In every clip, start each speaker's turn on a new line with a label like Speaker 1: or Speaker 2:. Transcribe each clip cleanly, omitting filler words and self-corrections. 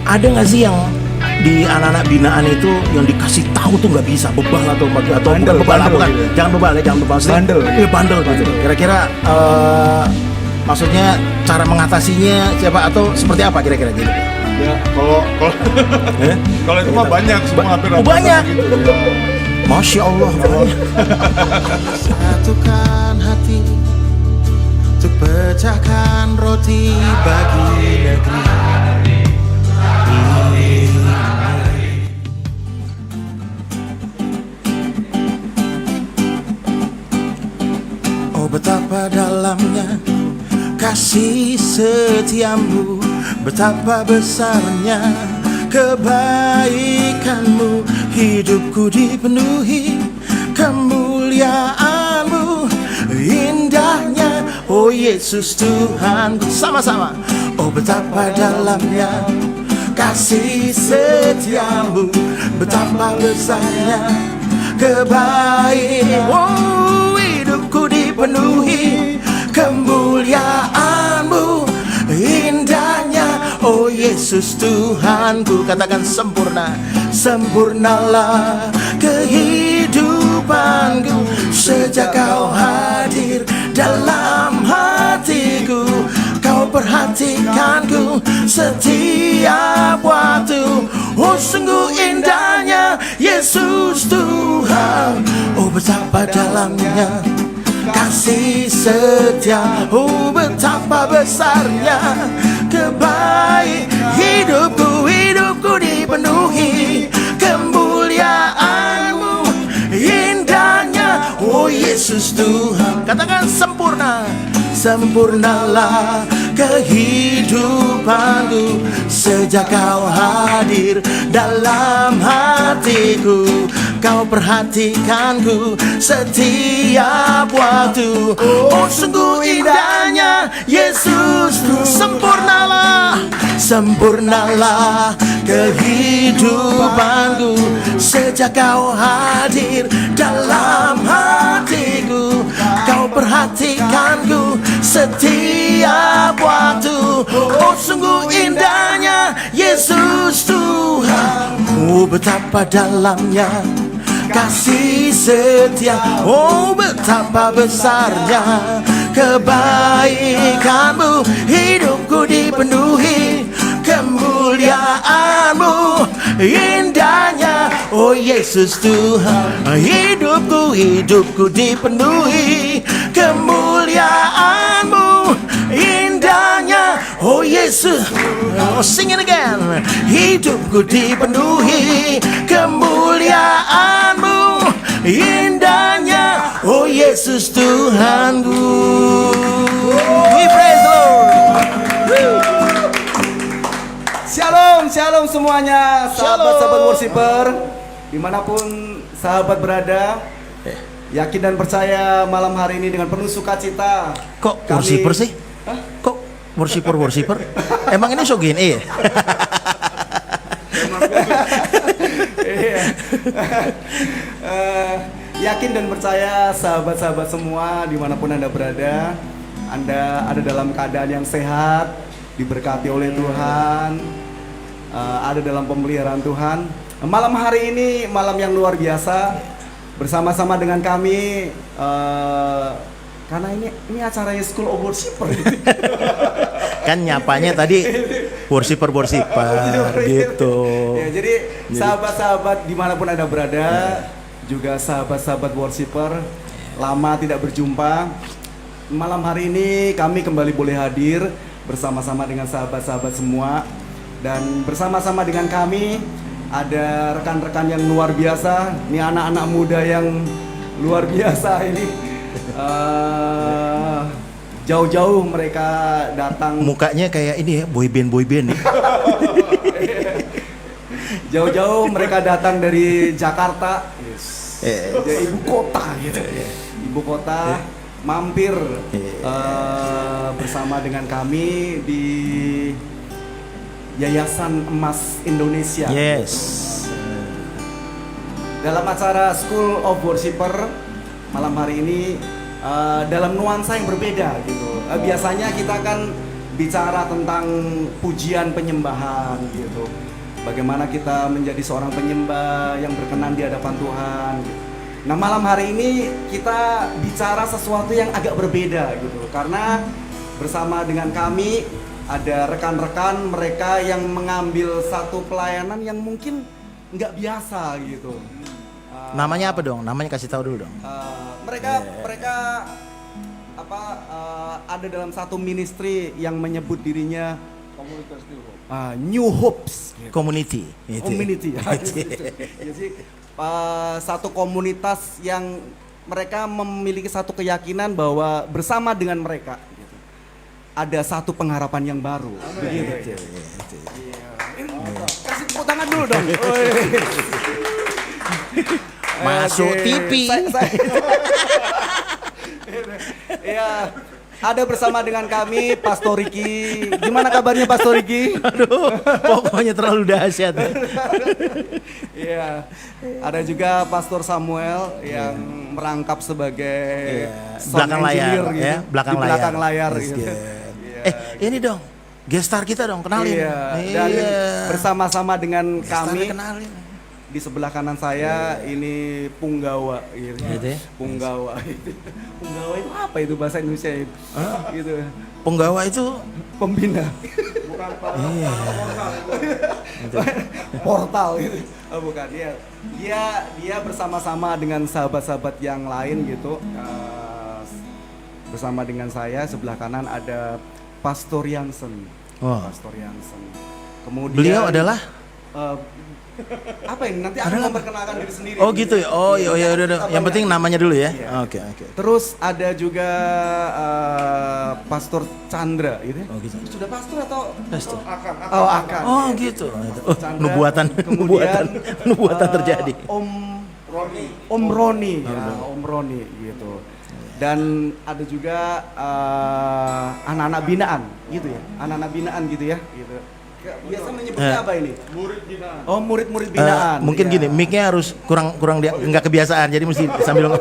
Speaker 1: ada nggak sih yang di anak-anak binaan itu yang dikasih tahu tuh nggak bisa, bebal atau
Speaker 2: Bandel,
Speaker 1: bebal,
Speaker 2: bandel
Speaker 1: bukan,
Speaker 2: gitu.
Speaker 1: jangan bebal ya, jangan bebal,
Speaker 2: Bandel.
Speaker 1: iya bandel gitu. Kira-kira maksudnya cara mengatasinya siapa atau seperti apa kira-kira gitu?
Speaker 2: Ya, kalau kalau itu mah banyak, semua hampir rata-rata
Speaker 1: banyak.
Speaker 2: gitu. Ya.
Speaker 1: Masya Allah.
Speaker 3: Satukan hati untuk pecahkan roti bagi negeri ini. Oh betapa dalamnya kasih setiamu, betapa besarnya kebaikanmu. Hidupku dipenuhi kemuliaanmu, indahnya oh Yesus Tuhanku. Sama-sama. Oh betapa dalamnya kasih setiamu, betapa besarnya kebaikan. Oh hidupku dipenuhi kemuliaanmu, indahnya oh Yesus Tuhanku. Katakan sempurna, sempurnalah kehidupanku sejak kau hadir dalam hatiku. Kau perhatikanku setiap waktu. Oh sungguh indahnya Yesus Tuhan. Oh betapa dalamnya kasih setia, oh betapa besarnya kebaik. Hidupku dipenuhi kemuliaanmu, indahnya oh Yesus Tuhan. Katakan sempurna, sempurnalah kehidupanku sejak kau hadir dalam hatiku. Kau perhatikanku setiap waktu. Oh sungguh indahnya Yesus. Sempurnalah, sempurnalah kehidupanku sejak kau hadir dalam hatiku. Kau perhatikanku setiap waktu. Oh sungguh indahnya Yesus Tuhan. Oh betapa dalamnya kasih setia, oh betapa besarnya kebaikanmu. Hidupku dipenuhi kemuliaanmu, indahnya oh Yesus Tuhan. Hidupku dipenuhi kemuliaanmu, indahnya oh Yesus. Oh sing it again. Hidupku dipenuhi kemuliaanmu, indahnya oh Yesus Tuhanku. We praise the Lord.
Speaker 4: Shalom, shalom semuanya, sahabat-sahabat worshiper, dimanapun sahabat berada. Yakin dan percaya malam hari ini dengan penuh sukacita.
Speaker 1: Kok worshiper sih?
Speaker 4: Hah?
Speaker 1: Kok worshiper? Emang ini so gini ya?
Speaker 4: Iya. Yakin dan percaya sahabat-sahabat semua dimanapun Anda berada, Anda ada dalam keadaan yang sehat, diberkati oleh Tuhan, ada dalam pemeliharaan Tuhan. Malam hari ini malam yang luar biasa, bersama-sama dengan kami, karena ini acaranya School of Worshiper.
Speaker 1: Kan nyapanya tadi worshiper gitu.
Speaker 4: Ya, jadi sahabat-sahabat dimanapun Anda berada, juga sahabat-sahabat worshiper, lama tidak berjumpa. Malam hari ini kami kembali boleh hadir bersama-sama dengan sahabat-sahabat semua. Dan bersama-sama dengan kami ada rekan-rekan yang luar biasa. Ini anak-anak muda yang luar biasa ini. Jauh-jauh mereka datang.
Speaker 1: Mukanya kayak ini ya, boyband nih.
Speaker 4: Jauh-jauh mereka datang dari Jakarta, dari ibu kota gitu. Ibu kota mampir bersama dengan kami di Yayasan Emas Indonesia.
Speaker 1: Yes.
Speaker 4: Dalam acara School of Worshiper malam hari ini dalam nuansa yang berbeda gitu. Biasanya kita kan bicara tentang pujian penyembahan gitu. Bagaimana kita menjadi seorang penyembah yang berkenan di hadapan Tuhan. Nah, malam hari ini kita bicara sesuatu yang agak berbeda gitu. Karena bersama dengan kami ada rekan-rekan mereka yang mengambil satu pelayanan yang mungkin nggak biasa gitu.
Speaker 3: Namanya apa dong? Namanya kasih tahu dulu dong.
Speaker 4: Mereka ada dalam satu ministry yang menyebut dirinya New Hopes
Speaker 3: Community.
Speaker 4: Community. Jadi satu komunitas yang mereka memiliki satu keyakinan bahwa bersama dengan mereka gitu, ada satu pengharapan yang baru. Begitu. Kasih tepuk tangan dulu dong.
Speaker 3: Masuk TV.
Speaker 4: Ya, ada bersama dengan kami Pastor Riki. Gimana kabarnya Pastor Riki?
Speaker 3: Aduh, pokoknya terlalu dahsyat.
Speaker 4: Iya. Ada juga Pastor Samuel yang merangkap sebagai sound
Speaker 3: belakang layar,
Speaker 4: engineer gitu.
Speaker 3: ya, belakang
Speaker 4: Di belakang
Speaker 3: layar.
Speaker 4: layar
Speaker 3: Yes,
Speaker 4: gitu.
Speaker 3: yes. Ini dong, gestar kita dong, kenalin.
Speaker 4: Iya. Dan bersama-sama dengan
Speaker 3: Gestar
Speaker 4: kami
Speaker 3: kenalin.
Speaker 4: di sebelah kanan saya ini Punggawa gitu.
Speaker 3: Gitu ya?
Speaker 4: Punggawa itu. Punggawa itu apa itu bahasa Indonesia itu? Gitu.
Speaker 3: Penggawa itu
Speaker 4: Pembina.
Speaker 3: iya.
Speaker 4: Portal gitu. Oh, bukan dia. Dia bersama-sama dengan sahabat-sahabat yang lain gitu. Bersama dengan saya sebelah kanan ada Pastor Yansen.
Speaker 3: Oh.
Speaker 4: Pastor Yansen. Kemudian
Speaker 3: Beliau adalah
Speaker 4: apa ini? Nanti akan memperkenalkan diri sendiri.
Speaker 3: oh gitu ya. Oh ya udah. Yang penting namanya dulu ya.
Speaker 4: Iya.
Speaker 3: Oke.
Speaker 4: Terus ada juga Pastor Chandra gitu.
Speaker 3: Oh gitu.
Speaker 4: Sudah pastor atau
Speaker 3: Pastor.
Speaker 4: Oh, akan.
Speaker 3: Oh gitu. Oh,
Speaker 4: Chandra.
Speaker 3: nubuatan
Speaker 4: Kemudian,
Speaker 3: terjadi.
Speaker 4: Om Roni, ya, Om Roni gitu. Dan ada juga anak-anak binaan gitu ya. Anak-anak binaan gitu ya, gitu. Biasa menyebutnya apa ini?
Speaker 2: Murid binaan.
Speaker 4: Oh, murid-murid binaan.
Speaker 3: Mungkin
Speaker 4: ya.
Speaker 3: gini, mic-nya harus kurang dia nggak kebiasaan, jadi mesti sambil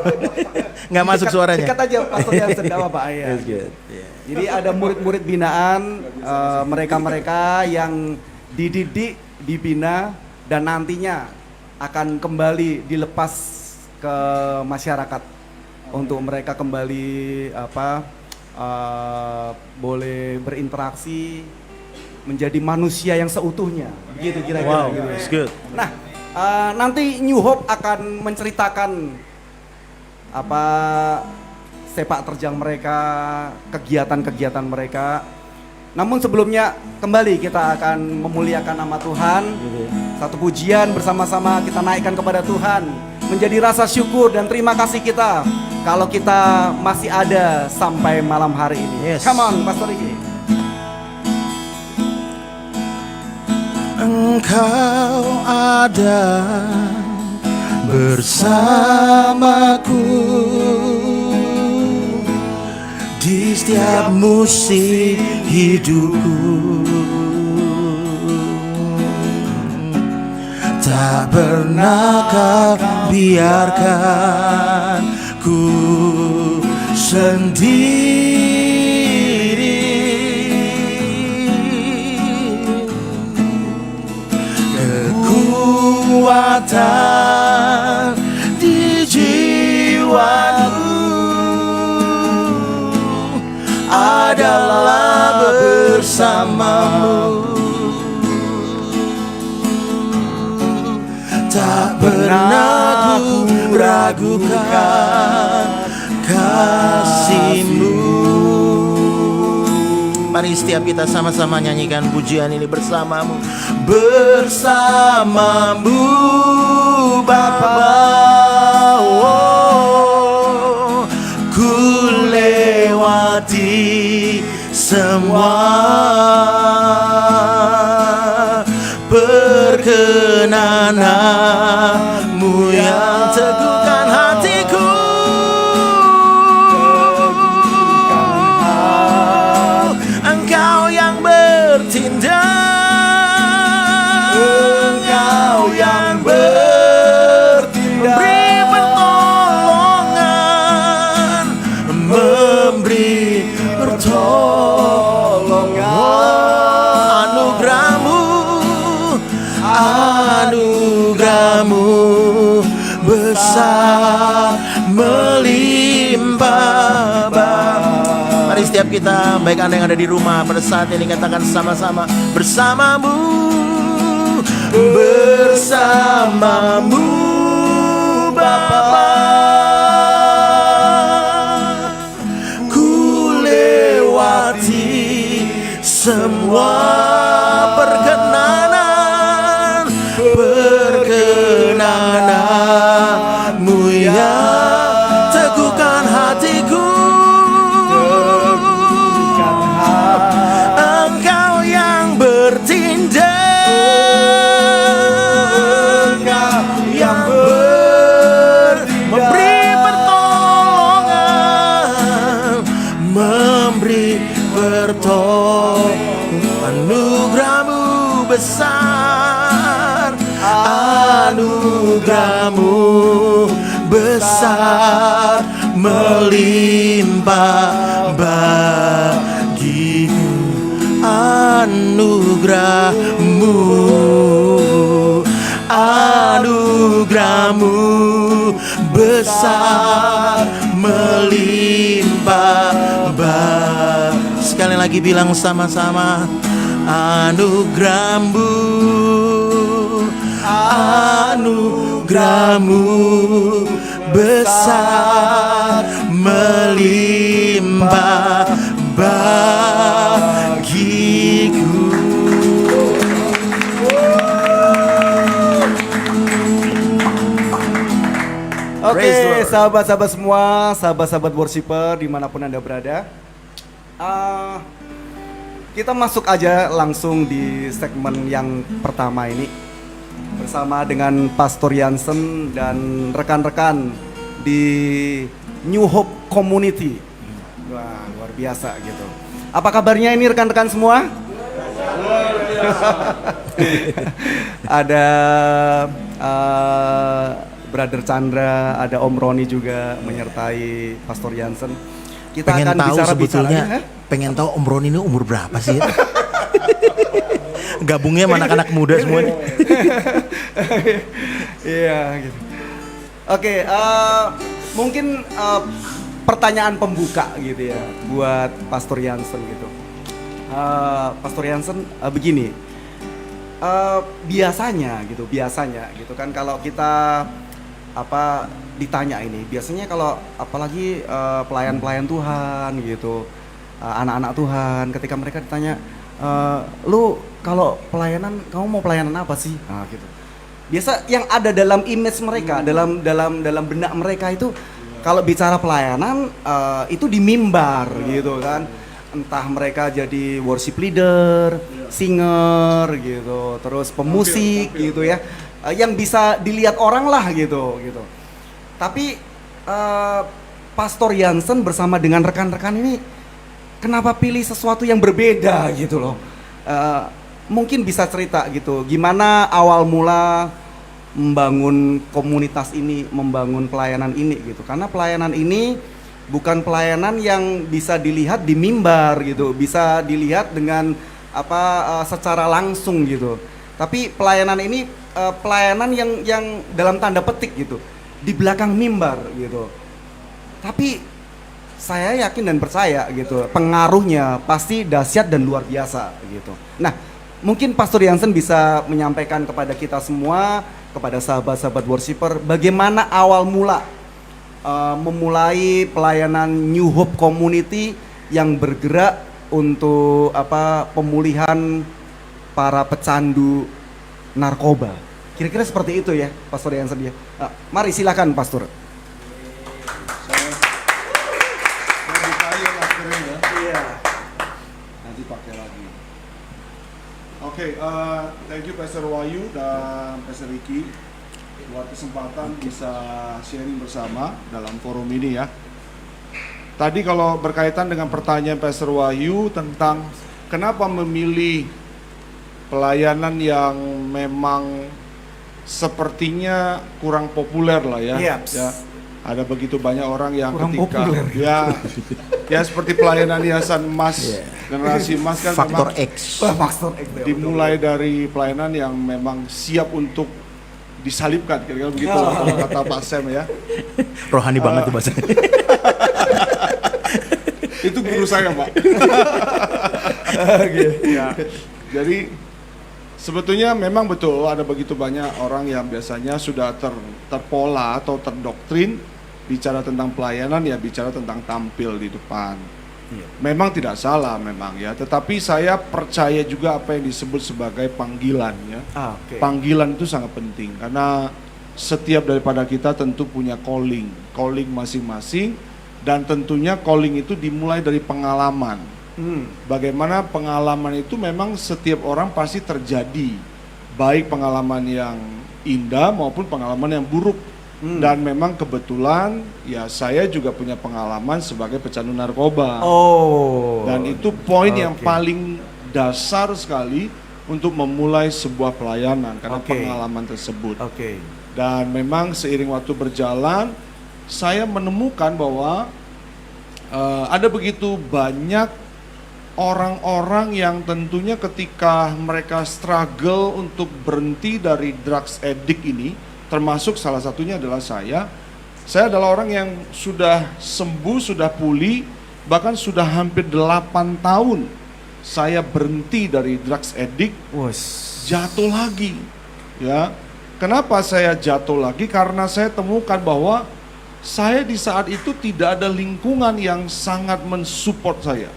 Speaker 3: nggak masuk suaranya.
Speaker 4: Dekat aja pastor yang sedang Pak ya.
Speaker 3: That's good. Yeah.
Speaker 4: Jadi ada murid-murid binaan, mereka-mereka yang dididik, dibina, dan nantinya akan kembali dilepas ke masyarakat untuk mereka kembali boleh berinteraksi, menjadi manusia yang seutuhnya, gitu kira-kira.
Speaker 3: Wow,
Speaker 4: gitu ya.
Speaker 3: that's good.
Speaker 4: Nah, nanti New Hope akan menceritakan apa sepak terjang mereka, kegiatan-kegiatan mereka. Namun sebelumnya kembali kita akan memuliakan nama Tuhan. Satu pujian bersama-sama kita naikkan kepada Tuhan, menjadi rasa syukur dan terima kasih kita kalau kita masih ada sampai malam hari ini.
Speaker 3: Yes.
Speaker 4: Come on, Pastor Riki.
Speaker 3: Engkau ada bersamaku di setiap musim hidupku. Tak pernah kau biarkan ku sendiri. Kekuatan di jiwaku adalah bersamamu. Tak pernah ku ragukan kasih-Mu. Mari setiap kita sama-sama nyanyikan pujian ini bersamamu. Bersamamu Bapa, oh, ku lewati semua perkenananmu yang teguhkan hatiku. Engkau yang bertindak, Engkau yang bertindak, memberi pertolongan, memberi pertolongan. anugerahmu besar melimpah. Mari setiap kita, baik Anda yang ada di rumah pada saat ini, katakan sama-sama, bersamamu, bersamamu Bapa, ku lewati semua perkenananmu yang teguhkan hatiku. Engkau yang bertindak, memberi pertolongan, memberi pertolongan. Anugerahmu besar, anugerahmu besar melimpah bagiku. Anugerahmu, anugerahmu besar melimpah bagiku. Sekali lagi bilang sama-sama, anugerahmu, anugerahmu besar melimpah bagiku.
Speaker 4: Oke, sahabat-sahabat semua, sahabat-sahabat worshiper dimanapun Anda berada, kita masuk aja langsung di segmen yang pertama ini bersama dengan Pastor Jansen dan rekan-rekan di New Hope Community. Wah, luar biasa gitu. Apa kabarnya ini rekan-rekan semua? Ada Brother Chandra, ada Om Roni juga menyertai Pastor Jansen. Kita
Speaker 3: pengen
Speaker 4: akan
Speaker 3: tahu sebetulnya,
Speaker 4: pengen
Speaker 3: tahu Om Roni ini umur berapa sih? Gabungnya sama anak-anak muda semua nih.
Speaker 4: Iya gitu. Oke, mungkin pertanyaan pembuka gitu ya buat Pastor Jansen gitu. Pastor Jansen begini, biasanya gitu kan kalau kita ditanya ini, biasanya kalau apalagi pelayan-pelayan Tuhan gitu, anak-anak Tuhan, ketika mereka ditanya, lu kalau pelayanan, kamu mau pelayanan apa sih? Nah, gitu. Biasa yang ada dalam image mereka, dalam benak mereka itu, kalau bicara pelayanan itu di mimbar gitu kan. Entah mereka jadi worship leader, singer gitu, terus pemusik gitu ya, yang bisa dilihat orang lah gitu. Tapi Pastor Jansen bersama dengan rekan-rekan ini, kenapa pilih sesuatu yang berbeda gitu loh? Mungkin bisa cerita gitu, gimana awal mula membangun komunitas ini, membangun pelayanan ini gitu. Karena pelayanan ini bukan pelayanan yang bisa dilihat di mimbar gitu, bisa dilihat dengan secara langsung gitu. Tapi pelayanan ini pelayanan yang dalam tanda petik gitu, di belakang mimbar gitu. Tapi saya yakin dan percaya gitu, pengaruhnya pasti dahsyat dan luar biasa gitu. Nah, mungkin Pastor Jansen bisa menyampaikan kepada kita semua, kepada sahabat-sahabat worshiper, bagaimana awal mula memulai pelayanan New Hope Community yang bergerak untuk pemulihan para pecandu narkoba. Kira-kira seperti itu ya, Pastor Jansen ya. Mari silakan Pastor.
Speaker 2: Oke, thank you Pastor Wahyu dan Pastor Ricky buat kesempatan bisa sharing bersama dalam forum ini ya. Tadi kalau berkaitan dengan pertanyaan Pastor Wahyu tentang kenapa memilih pelayanan yang memang sepertinya kurang populer lah ya.
Speaker 4: Yep.
Speaker 2: Ya. Ada begitu banyak orang yang
Speaker 4: Kurang
Speaker 2: ketika
Speaker 4: populer.
Speaker 2: ya seperti pelayanan Yayasan Emas, generasi Emas kan
Speaker 3: Faktor
Speaker 2: memang
Speaker 3: X.
Speaker 4: Wah, Master X ya,
Speaker 2: dimulai dari pelayanan yang memang siap untuk disalibkan, kira-kira begitu kalau kata Pak Sam ya.
Speaker 3: Rohani banget tuh bahasanya.
Speaker 2: Itu guru saya, Pak. Ya, jadi sebetulnya memang betul ada begitu banyak orang yang biasanya sudah terpola atau terdoktrin bicara tentang pelayanan, ya bicara tentang tampil di depan. Memang tidak salah memang ya, tetapi saya percaya juga apa yang disebut sebagai panggilan ya.
Speaker 4: Oke.
Speaker 2: Panggilan itu sangat penting karena setiap daripada kita tentu punya calling masing-masing, dan tentunya calling itu dimulai dari pengalaman. Bagaimana pengalaman itu memang setiap orang pasti terjadi, baik pengalaman yang indah maupun pengalaman yang buruk. Dan memang kebetulan ya saya juga punya pengalaman sebagai pecandu narkoba.
Speaker 4: Oh.
Speaker 2: Dan itu poin yang
Speaker 4: Oke.
Speaker 2: paling dasar sekali untuk memulai sebuah pelayanan karena
Speaker 4: Oke.
Speaker 2: pengalaman tersebut.
Speaker 4: Oke.
Speaker 2: Dan memang seiring waktu berjalan, saya menemukan bahwa ada begitu banyak orang-orang yang tentunya ketika mereka struggle untuk berhenti dari drugs addict ini, termasuk salah satunya adalah saya. Saya adalah orang yang sudah sembuh, sudah pulih, bahkan sudah hampir 8 tahun saya berhenti dari drugs addict, jatuh lagi. Ya, kenapa saya jatuh lagi? Karena saya temukan bahwa saya di saat itu tidak ada lingkungan yang sangat mensupport saya.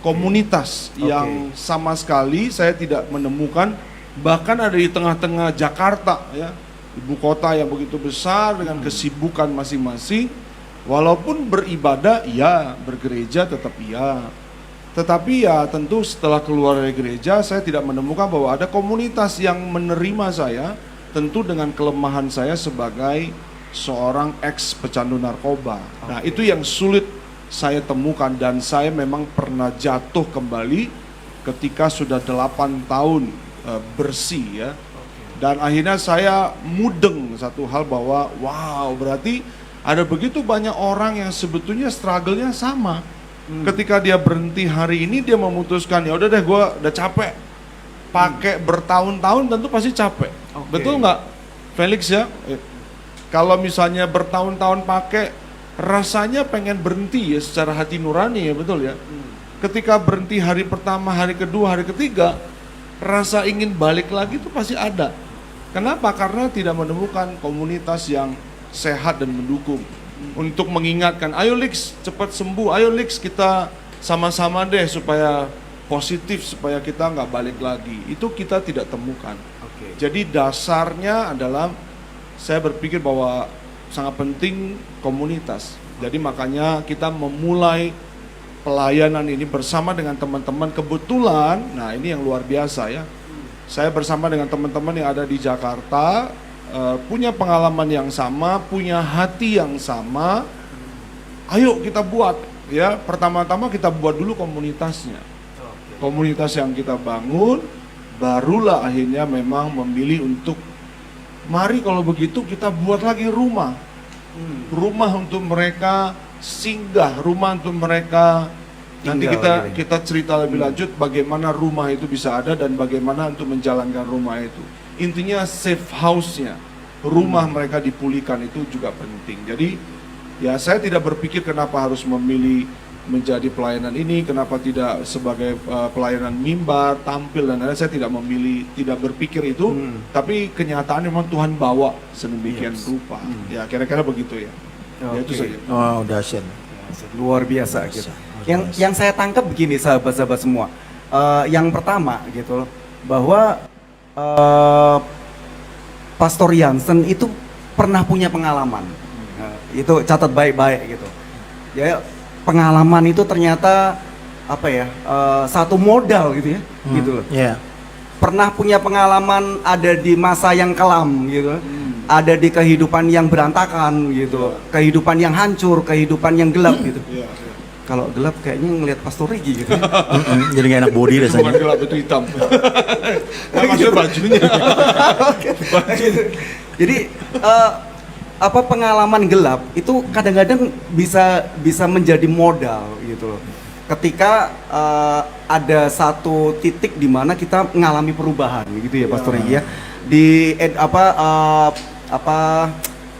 Speaker 2: Komunitas yang sama sekali saya tidak menemukan, bahkan ada di tengah-tengah Jakarta ya, ibu kota yang begitu besar dengan kesibukan masing-masing. Walaupun beribadah ya, bergereja tetap iya. Tetapi ya tentu setelah keluar dari gereja saya tidak menemukan bahwa ada komunitas yang menerima saya, tentu dengan kelemahan saya sebagai seorang ex pecandu narkoba. Nah, itu yang sulit saya temukan, dan saya memang pernah jatuh kembali ketika sudah 8 tahun bersih ya. Dan akhirnya saya mudeng satu hal bahwa wow, berarti ada begitu banyak orang yang sebetulnya struggle-nya sama. Ketika dia berhenti hari ini, dia memutuskan ya udah deh, gue udah capek. Pakai bertahun-tahun tentu pasti capek. Betul nggak, Felix ya? Kalau misalnya bertahun-tahun pakai, rasanya pengen berhenti ya secara hati nurani ya, betul ya. Ketika berhenti hari pertama, hari kedua, hari ketiga, rasa ingin balik lagi itu pasti ada. Kenapa? Karena tidak menemukan komunitas yang sehat dan mendukung untuk mengingatkan, ayo Lix cepat sembuh, ayo Lix kita sama-sama deh supaya positif, supaya kita nggak balik lagi. Itu kita tidak temukan. Jadi dasarnya adalah saya berpikir bahwa sangat penting komunitas. Jadi makanya kita memulai pelayanan ini bersama dengan teman-teman. Kebetulan, nah ini yang luar biasa ya, saya bersama dengan teman-teman yang ada di Jakarta, punya pengalaman yang sama, punya hati yang sama. Ayo kita buat ya, pertama-tama kita buat dulu komunitasnya. Komunitas yang kita bangun, barulah akhirnya memang memilih untuk mari kalau begitu kita buat lagi rumah. Rumah untuk mereka singgah, rumah untuk mereka. Nanti kita cerita lebih lanjut bagaimana rumah itu bisa ada dan bagaimana untuk menjalankan rumah itu. Intinya safe house-nya, rumah mereka dipulihkan itu juga penting. Jadi ya saya tidak berpikir kenapa harus memilih menjadi pelayanan ini, kenapa tidak sebagai pelayanan mimbar, tampil dan lain-lain. Saya tidak memilih, tidak berpikir itu, tapi kenyataan memang Tuhan bawa sedemikian rupa. Ya kira-kira begitu ya. Ya itu saja.
Speaker 3: Oh, dahsyat.
Speaker 4: Luar biasa gitu. Yang saya tangkap begini sahabat-sahabat semua. Yang pertama gitu loh, bahwa Pastor Jansen itu pernah punya pengalaman. Itu catat baik-baik gitu. Ya, pengalaman itu ternyata apa ya? Satu modal gitu ya. Gitu loh.
Speaker 3: Yeah.
Speaker 4: Pernah punya pengalaman ada di masa yang kelam gitu. Ada di kehidupan yang berantakan gitu. Kehidupan yang hancur, kehidupan yang gelap gitu. Kalau gelap kayaknya ngelihat Pastor Rigi gitu.
Speaker 3: Jadi gak enak body
Speaker 2: Bukan
Speaker 3: rasanya.
Speaker 2: gelap, itu hitam. Nah, maksudnya bajunya.
Speaker 4: Jadi apa pengalaman gelap itu kadang-kadang bisa menjadi modal gitu loh. Ketika ada satu titik di mana kita mengalami perubahan gitu ya Pastor Riki ya. Di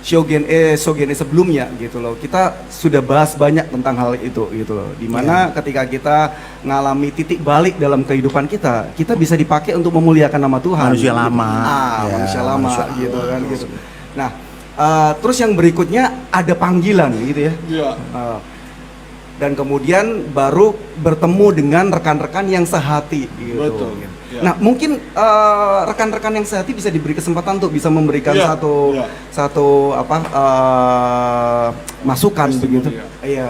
Speaker 4: Shogene sebelumnya gitu loh. Kita sudah bahas banyak tentang hal itu gitu loh. Dimana ketika kita mengalami titik balik dalam kehidupan kita bisa dipakai untuk memuliakan nama Tuhan.
Speaker 3: Manusia
Speaker 4: gitu.
Speaker 3: lama.
Speaker 4: Manusia lama
Speaker 3: manusia
Speaker 4: gitu kan gitu. Nah, terus yang berikutnya ada panggilan gitu ya.
Speaker 2: Iya.
Speaker 4: Dan kemudian baru bertemu dengan rekan-rekan yang sehati gitu.
Speaker 2: Betul. Ya.
Speaker 4: Nah, mungkin rekan-rekan yang sehati bisa diberi kesempatan untuk bisa memberikan
Speaker 2: Ya,
Speaker 4: satu masukan
Speaker 2: Testimoni,
Speaker 4: begitu.
Speaker 2: ya.
Speaker 4: Iya.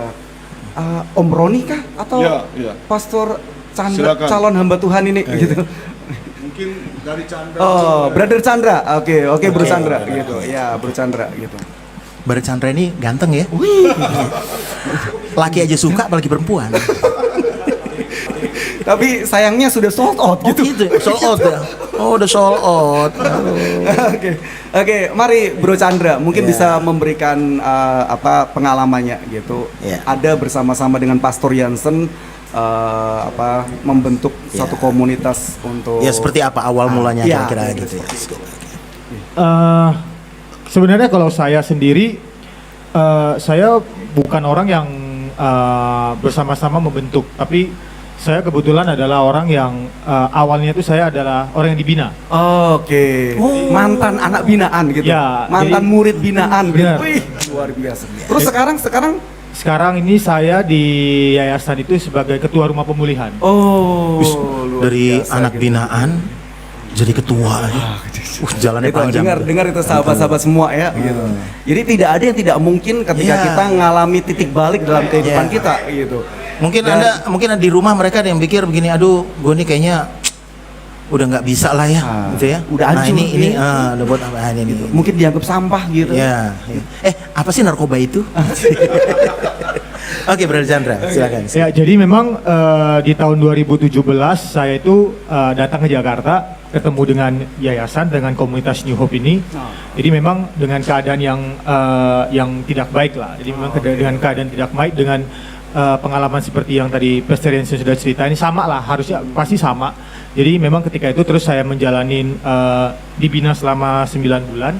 Speaker 4: Om Roni kah atau
Speaker 2: Ya.
Speaker 4: Pastor Chandra,
Speaker 2: Silakan.
Speaker 4: calon hamba Tuhan ini gitu.
Speaker 2: Mungkin dari Chandra.
Speaker 4: Oh, Brother Chandra. Oke, Bro
Speaker 2: Oke.
Speaker 4: Chandra gitu. Ya, Bro Chandra gitu.
Speaker 3: Brother Chandra ini ganteng ya. Laki aja suka apalagi perempuan.
Speaker 4: Tapi sayangnya sudah sold out
Speaker 3: Oh
Speaker 4: gitu.
Speaker 3: gitu, sold out ya. Oh udah sold out.
Speaker 4: Oke, mari Bro Chandra mungkin
Speaker 3: Ya.
Speaker 4: bisa memberikan pengalamannya gitu.
Speaker 3: Ya.
Speaker 4: Ada bersama-sama dengan Pastor Jansen membentuk
Speaker 3: Ya.
Speaker 4: satu komunitas untuk
Speaker 3: Ya seperti apa awal mulanya
Speaker 4: Ya,
Speaker 3: kira-kira
Speaker 4: ya,
Speaker 3: gitu ya.
Speaker 5: Sebenarnya kalau saya sendiri, saya bukan orang yang bersama-sama membentuk, tapi saya kebetulan adalah orang yang awalnya itu saya adalah orang yang dibina.
Speaker 4: Oke. Mantan anak binaan gitu.
Speaker 5: Ya,
Speaker 4: Mantan
Speaker 5: jadi-
Speaker 4: murid binaan gitu.
Speaker 5: Benar.
Speaker 4: Wih, luar biasa. Terus sekarang
Speaker 5: Sekarang ini saya di yayasan itu sebagai ketua rumah pemulihan.
Speaker 3: Terus
Speaker 4: luar
Speaker 3: dari
Speaker 4: biasa
Speaker 3: anak
Speaker 4: gitu.
Speaker 3: binaan jadi ketua. Jalannya
Speaker 4: Itu,
Speaker 3: panjang.
Speaker 4: dengar itu sahabat-sahabat semua ya gitu. Jadi tidak ada yang tidak mungkin ketika
Speaker 3: Ya.
Speaker 4: kita ngalami titik balik dalam kehidupan
Speaker 3: Ya.
Speaker 4: kita gitu.
Speaker 3: Mungkin
Speaker 4: Dan-
Speaker 3: mungkin di rumah mereka ada yang pikir begini, aduh, gue nih kayaknya udah nggak bisa lah ya, gitu ya.
Speaker 4: udah hancur,
Speaker 3: Nah, ini
Speaker 4: ya.
Speaker 3: udah buat apa ini gitu.
Speaker 4: Mungkin dianggap sampah gitu.
Speaker 3: Ya, ya. Apa sih narkoba itu? Oke, Brother Chandra, silakan.
Speaker 5: Ya, jadi memang di tahun 2017 saya itu datang ke Jakarta, ketemu dengan yayasan, dengan komunitas New Hope ini. Jadi memang dengan keadaan yang tidak baik lah. Jadi memang dengan keadaan tidak baik, dengan pengalaman seperti yang tadi Pastor Jensen sudah cerita, ini sama lah, harusnya pasti sama. Jadi memang ketika itu terus saya menjalani dibina selama 9 bulan.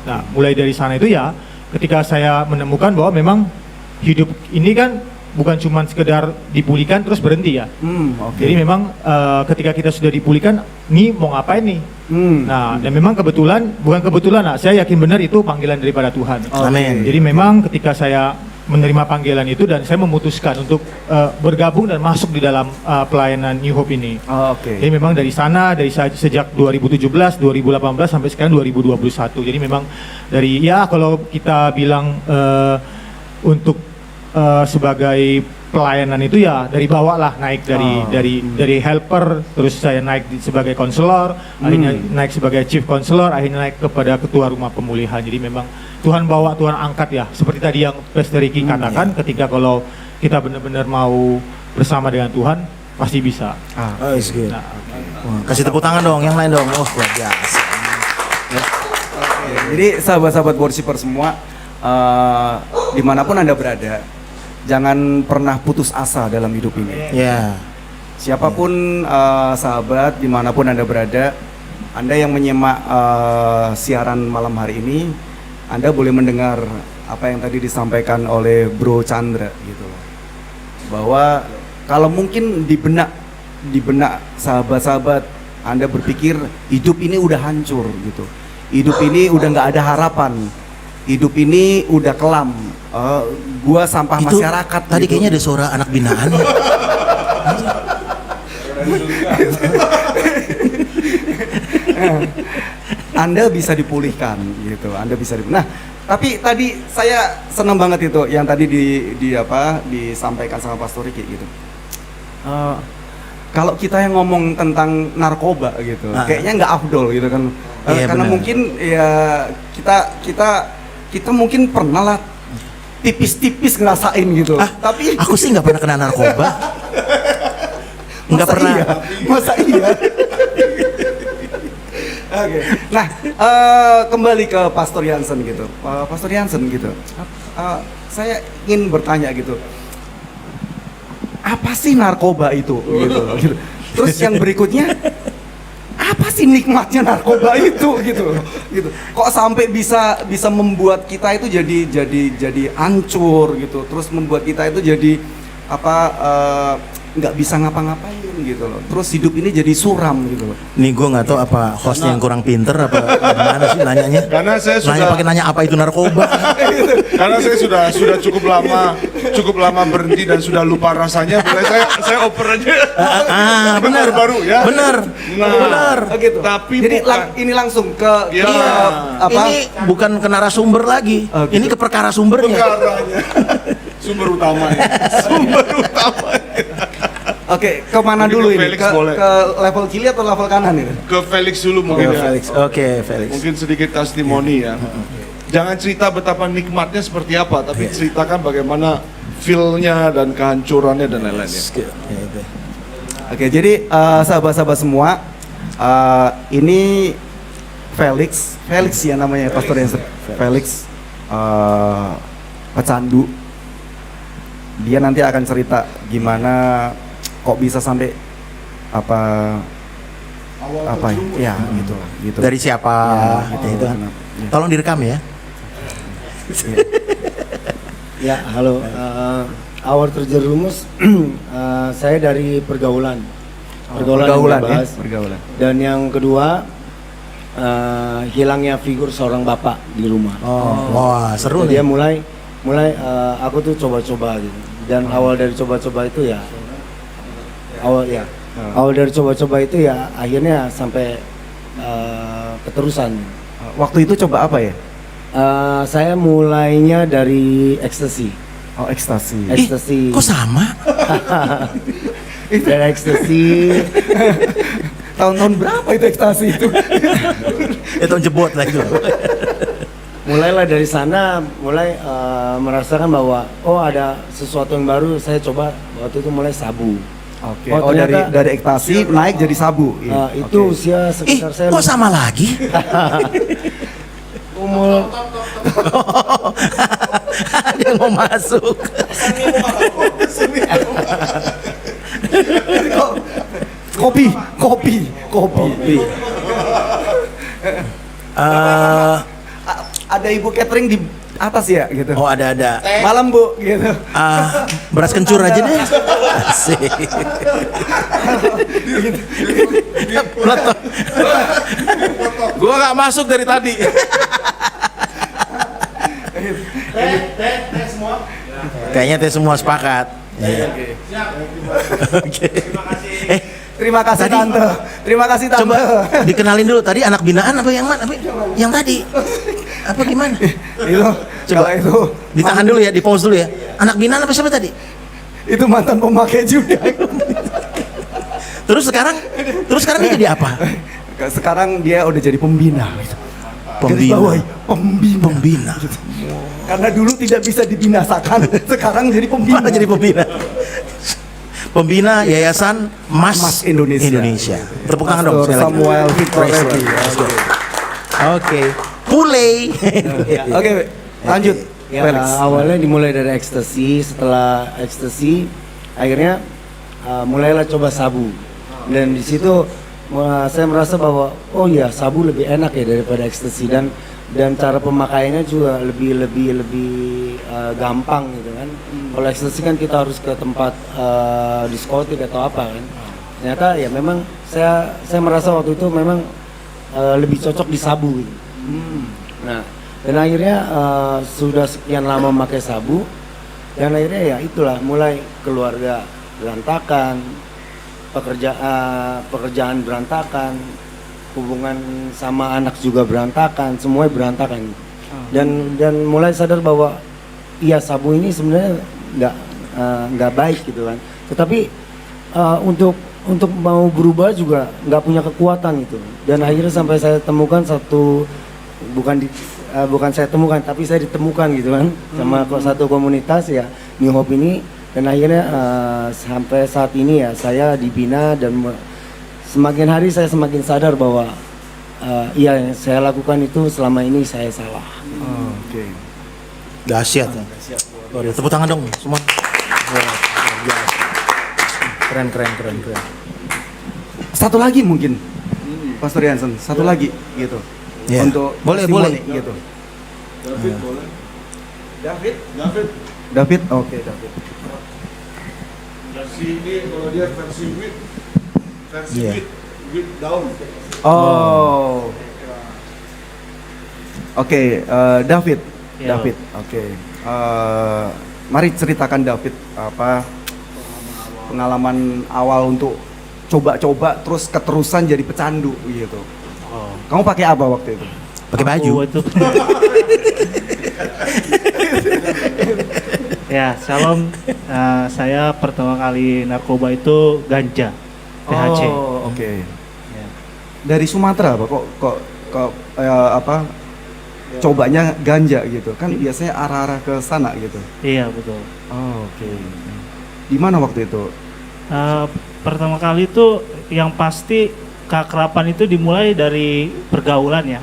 Speaker 5: Nah, mulai dari sana itu ya, ketika saya menemukan bahwa memang hidup ini kan bukan cuma sekedar dipulihkan terus berhenti ya.
Speaker 4: Oke.
Speaker 5: Jadi memang ketika kita sudah dipulihkan, nih mau ngapain nih? Nah, dan memang bukan kebetulan, nah, saya yakin benar itu panggilan daripada Tuhan.
Speaker 3: Amin.
Speaker 5: Jadi memang ketika saya menerima panggilan itu dan saya memutuskan untuk bergabung dan masuk di dalam pelayanan New Hope ini.
Speaker 4: Oke.
Speaker 5: Jadi memang dari sana, sejak 2017, 2018 sampai sekarang 2021. Jadi memang dari ya kalau kita bilang untuk sebagai pelayanan itu ya dari bawah lah, naik dari helper, terus saya naik sebagai konselor, akhirnya naik sebagai chief konselor, akhirnya naik kepada ketua rumah pemulihan. Jadi memang Tuhan bawa, Tuhan angkat ya, seperti tadi yang Pastor Ricky katakan, ketika kalau kita benar-benar mau bersama dengan Tuhan pasti bisa.
Speaker 3: Oh, it's good.
Speaker 5: Nah,
Speaker 3: Wah, kasih tepuk tangan dong, yang lain dong. Oh, luar biasa.
Speaker 4: Jadi sahabat-sahabat worshiper semua, dimanapun Anda berada, jangan pernah putus asa dalam hidup ini.
Speaker 3: Ya.
Speaker 4: Siapapun sahabat, dimanapun Anda berada, Anda yang menyimak siaran malam hari ini, Anda boleh mendengar apa yang tadi disampaikan oleh Bro Chandra gitu. Bahwa kalau mungkin di benak sahabat-sahabat Anda berpikir hidup ini udah hancur gitu. Hidup ini udah nggak ada harapan. Hidup ini udah kelam. Gua sampah
Speaker 3: Itu
Speaker 4: masyarakat.
Speaker 3: tadi
Speaker 4: gitu.
Speaker 3: kayaknya ada suara anak binaan ya.
Speaker 4: Anda bisa dipulihkan gitu. Anda bisa Nah, tapi tadi saya senang banget itu yang tadi disampaikan sama Pastor Ricky gitu. Kalau kita yang ngomong tentang narkoba gitu, kayaknya nggak afdol gitu kan.
Speaker 3: Iya,
Speaker 4: Karena
Speaker 3: benar.
Speaker 4: mungkin ya kita mungkin pernah lah tipis-tipis ngerasain gitu. Tapi
Speaker 3: Aku sih nggak pernah kena narkoba. Nggak
Speaker 4: masa
Speaker 3: pernah.
Speaker 4: iya? Masa iya? Oke. Nah, kembali ke Pastor Jansen gitu. Pastor Jansen gitu. Saya ingin bertanya gitu. Apa sih narkoba itu gitu. Terus yang berikutnya, apa sih nikmatnya narkoba itu gitu. Kok sampai bisa membuat kita itu jadi hancur gitu. Terus membuat kita itu jadi nggak bisa ngapa-ngapain gitu loh. Terus hidup ini jadi suram gitu loh.
Speaker 3: Nih gue nggak tahu apa hostnya yang kurang pinter apa gimana sih nanyanya.
Speaker 2: Karena saya
Speaker 3: Nanya pakai nanya apa itu narkoba.
Speaker 2: Karena saya sudah cukup lama berhenti dan sudah lupa rasanya. Boleh saya oper aja.
Speaker 3: Benar
Speaker 2: baru ya.
Speaker 3: Benar.
Speaker 2: Nah,
Speaker 3: Benar.
Speaker 4: Gitu.
Speaker 2: Tapi
Speaker 4: jadi
Speaker 2: bukan.
Speaker 4: ini langsung ke
Speaker 2: Ya.
Speaker 3: Ini bukan ke narasumber lagi.
Speaker 4: Oh, gitu.
Speaker 3: Ini ke perkara sumbernya.
Speaker 2: Perkaranya. Sumber utamanya.
Speaker 4: Oke, kemana
Speaker 2: Mungkin
Speaker 4: dulu
Speaker 2: ke
Speaker 4: ini?
Speaker 2: Felix boleh.
Speaker 4: Ke level kiri atau level kanan ini?
Speaker 2: Ke Felix dulu mungkin ya.
Speaker 3: Oke, Felix.
Speaker 2: Mungkin sedikit testimoni ya. Jangan cerita betapa nikmatnya seperti apa, tapi ceritakan bagaimana feel-nya dan kehancurannya dan lain-lainnya.
Speaker 4: Oke, jadi sahabat-sahabat semua, ini Felix ya namanya Pastor Jansen. Felix pecandu. Dia nanti akan cerita gimana kok bisa sampai ya gitu.
Speaker 3: Dari siapa?
Speaker 4: Ya,
Speaker 3: gitu, itu kan.
Speaker 4: Ya.
Speaker 3: Tolong direkam ya.
Speaker 6: Ya, halo. Awal terjerumus saya dari pergaulan.
Speaker 4: Pergaulan ya,
Speaker 6: bebas.
Speaker 4: pergaulan.
Speaker 6: Dan yang kedua hilangnya figur seorang bapak di rumah.
Speaker 3: Wah, seru
Speaker 6: Dia
Speaker 3: nih.
Speaker 6: mulai aku tuh coba-coba gitu. Dan awal dari coba-coba itu ya awal dari coba-coba itu ya akhirnya sampai keterusan.
Speaker 4: Waktu itu coba apa ya?
Speaker 6: Saya mulainya dari ekstasi.
Speaker 4: Oh, ekstasi.
Speaker 6: Ekstasi.
Speaker 3: Kok sama?
Speaker 6: Dari ekstasi.
Speaker 4: Tahun-tahun berapa itu ekstasi itu?
Speaker 3: Itu jebot lah itu.
Speaker 6: Mulailah dari sana, merasakan bahwa ada sesuatu yang baru. Saya coba waktu itu mulai sabu.
Speaker 4: Oke.
Speaker 6: Oh, ternyata-
Speaker 4: dari ekstasi naik jadi sabu.
Speaker 6: Itu usia sekitar saya
Speaker 3: Kok sama lagi?
Speaker 6: umur
Speaker 3: Dia mau masuk.
Speaker 4: Kopi. Ada ibu catering di atas ya gitu.
Speaker 3: Oh, ada.
Speaker 4: Malam Bu gitu.
Speaker 3: Beras kencur aja deh. Asik. Gua nggak masuk dari tadi. Kayaknya teh semua sepakat. Iya. Oke.
Speaker 4: Terima kasih
Speaker 3: Tadi-
Speaker 4: tante. Terima kasih tante.
Speaker 3: Coba dikenalin dulu tadi anak binaan apa yang mana? Yang tadi? Apa gimana?
Speaker 4: Itu
Speaker 3: Coba.
Speaker 4: kalau itu
Speaker 3: Ditahan dulu ya, di pause dulu ya. Anak binaan apa siapa tadi?
Speaker 4: itu mantan pemakai juga.
Speaker 3: Terus sekarang dia jadi apa?
Speaker 4: Sekarang dia udah jadi pembina. Garis bawahi,
Speaker 3: Pembina.
Speaker 4: Karena dulu tidak bisa dibinasakan, sekarang jadi pembina.
Speaker 3: Mana jadi pembina? Pembina Yayasan Mas
Speaker 4: Indonesia.
Speaker 3: Tepuk tangan dong.
Speaker 4: Pastor
Speaker 3: sekali lagi.
Speaker 4: Samuel Victor
Speaker 3: Praise
Speaker 4: Revi.
Speaker 3: God. Oke. Pule.
Speaker 4: Oke, lanjut.
Speaker 6: ya,
Speaker 4: Felix.
Speaker 6: awalnya dimulai dari ekstasi. Setelah ekstasi, akhirnya mulailah coba sabu. Dan di situ saya merasa bahwa sabu lebih enak ya daripada ekstasi, dan cara pemakaiannya juga lebih gampang gitu kan. Kalau ekstasi kan kita harus ke tempat diskotik atau apa kan. Ternyata ya memang saya merasa waktu itu memang lebih cocok di sabu gitu. Nah, dan akhirnya sudah sekian lama memakai sabu, dan akhirnya ya itulah mulai keluarga berantakan, pekerjaan berantakan, hubungan sama anak juga berantakan, semuanya berantakan. Dan mulai sadar bahwa iya sabu ini sebenarnya nggak baik gitu kan. Tetapi untuk mau berubah juga nggak punya kekuatan gitu. Dan akhirnya sampai saya temukan bukan saya temukan, tapi saya ditemukan gitu kan sama satu komunitas ya, New Hope ini. Dan akhirnya sampai saat ini ya saya dibina, dan semakin hari saya semakin sadar bahwa iya yang saya lakukan itu selama ini saya salah.
Speaker 4: Oke.
Speaker 3: Dahsyat. Ya. Tepuk tangan dong semua. Keren.
Speaker 4: Satu lagi mungkin, Pastor Jansen, satu lagi gitu.
Speaker 3: Iya.
Speaker 4: Untuk
Speaker 3: Boleh,
Speaker 4: testimoni
Speaker 3: boleh.
Speaker 4: gitu.
Speaker 2: David boleh.
Speaker 4: David?
Speaker 2: David.
Speaker 4: Oke, David.
Speaker 2: Versi ini kalau dia versi
Speaker 3: Iya.
Speaker 2: with down.
Speaker 4: Oh. Oke, David.
Speaker 7: Ya.
Speaker 4: David. Oke. Mari ceritakan David apa pengalaman awal untuk coba-coba terus keterusan jadi pecandu gitu.
Speaker 7: Oh.
Speaker 4: Kamu pakai apa waktu itu?
Speaker 3: Pakai baju.
Speaker 7: Aku itu ya, Shalom. Saya pertama kali narkoba itu ganja, THC.
Speaker 4: Oh, oke.
Speaker 7: Ya.
Speaker 4: Dari Sumatera apa kok apa cobanya ganja gitu kan biasanya arah-arah ke sana gitu.
Speaker 7: Iya betul.
Speaker 4: Oh, oke. Di mana waktu itu?
Speaker 7: Pertama kali itu yang pasti keakraban itu dimulai dari pergaulan ya.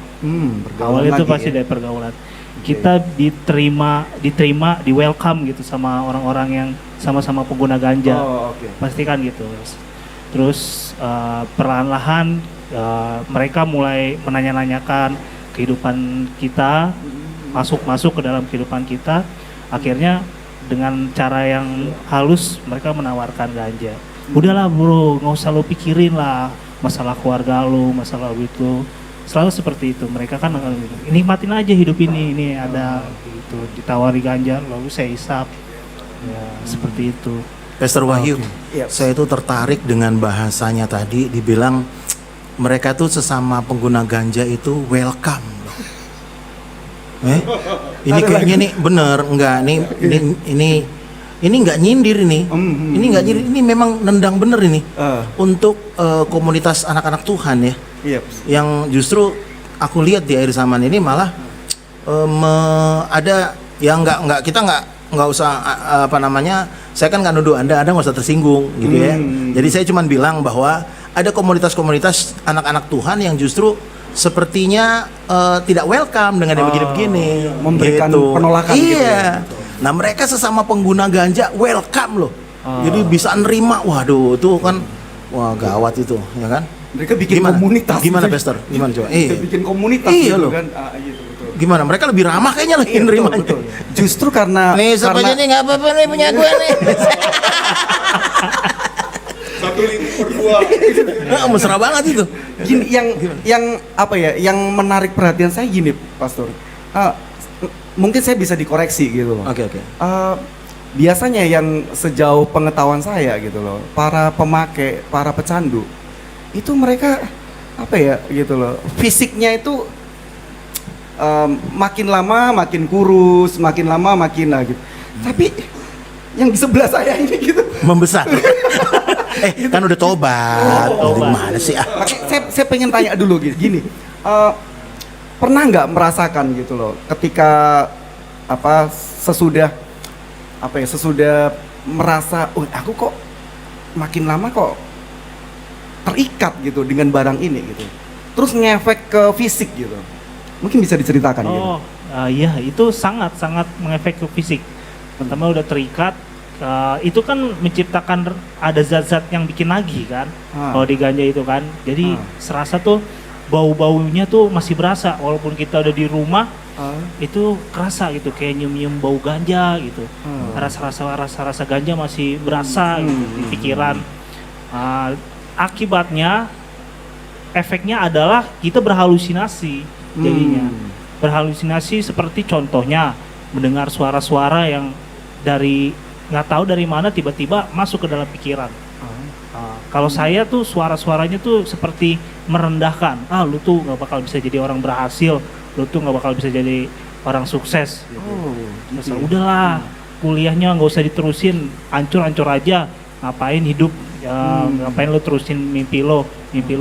Speaker 4: Pergaulan
Speaker 7: Awal itu
Speaker 4: lagi
Speaker 7: pasti
Speaker 4: ya?
Speaker 7: dari pergaulan. Kita diterima, di welcome gitu sama orang-orang yang sama-sama pengguna ganja.
Speaker 4: Oh, oke.
Speaker 7: Pasti kan gitu. Terus perlahan-lahan mereka mulai menanya-nanyakan kehidupan kita, masuk ke dalam kehidupan kita. Akhirnya dengan cara yang halus mereka menawarkan ganja. Udahlah bro, nggak usah lo pikirin lah masalah keluarga lo, masalah gitu. Selalu seperti itu. Mereka kan nikmatin aja hidup ini ada gitu. Ditawari ganja, lalu saya hisap. Ya, seperti itu.
Speaker 3: Pastor Wahyu,
Speaker 4: Iya.
Speaker 3: saya itu tertarik dengan bahasanya tadi, dibilang mereka tuh sesama pengguna ganja itu welcome. Ini kayaknya nih bener enggak ini nggak nyindir ini. Ini nggak nyindir, ini memang nendang bener ini untuk komunitas anak-anak Tuhan ya.
Speaker 4: Iya.
Speaker 3: Yang justru aku lihat di akhir zaman ini malah ada yang kita nggak usah apa namanya, saya kan nggak nuduh anda nggak usah tersinggung gitu ya. Jadi saya cuma bilang bahwa ada komunitas-komunitas anak-anak Tuhan yang justru sepertinya tidak welcome dengan yang begini-begini,
Speaker 4: memberikan
Speaker 3: gitu.
Speaker 4: penolakan gitu
Speaker 3: iya. Nah mereka sesama pengguna ganja welcome loh, jadi bisa nerima. Waduh itu kan wah gawat itu ya kan.
Speaker 4: Mereka bikin komunitas.
Speaker 3: Gimana
Speaker 4: gitu.
Speaker 3: Pastor? Gimana coba?
Speaker 4: Mereka bikin komunitas
Speaker 3: Iya
Speaker 4: gitu
Speaker 3: loh.
Speaker 4: kan. Gitu, betul.
Speaker 3: Gimana? Mereka lebih ramah kayaknya lagi
Speaker 4: Iya, betul,
Speaker 3: nerimanya.
Speaker 4: betul. Justru karena
Speaker 3: Nih siapa nih nggak apa-apa nih punya gue nih.
Speaker 2: Satu link berdua.
Speaker 3: Mesra banget itu.
Speaker 4: gini yang apa ya? Yang menarik perhatian saya gini, Pastor. Mungkin saya bisa dikoreksi gitu loh.
Speaker 3: Oke.
Speaker 4: Biasanya yang sejauh pengetahuan saya gitu loh, para pemakai, para pecandu itu mereka apa ya gitu loh, fisiknya itu makin lama makin kurus, makin lama makin gitu. Tapi yang di sebelah saya ini gitu
Speaker 3: Membesar. Kan udah tobat. Gimana sih ah?
Speaker 4: Makanya saya pengen tanya dulu gitu, gini, pernah nggak merasakan gitu loh, ketika sesudah merasa, aku kok makin lama kok terikat gitu dengan barang ini gitu, terus ngefek ke fisik gitu, mungkin bisa diceritakan gitu.
Speaker 7: Iya itu sangat mengefek ke fisik. Pertama udah terikat, itu kan menciptakan ada zat-zat yang bikin nagih kan, kalau di ganja itu kan. Jadi serasa tuh bau-baunya tuh masih berasa walaupun kita udah di rumah, itu kerasa gitu kayak nyium-nyium bau ganja gitu. Rasa ganja masih berasa gitu di pikiran. Akibatnya efeknya adalah kita berhalusinasi jadinya. Berhalusinasi seperti contohnya mendengar suara-suara yang dari nggak tahu dari mana tiba-tiba masuk ke dalam pikiran. Kalau saya tuh suara-suaranya tuh seperti merendahkan. Lu tuh nggak bakal bisa jadi orang berhasil, lu tuh nggak bakal bisa jadi orang sukses. Gitu. Udahlah, kuliahnya nggak usah diterusin, hancur aja. Ngapain hidup? Ngapain lu terusin mimpi lo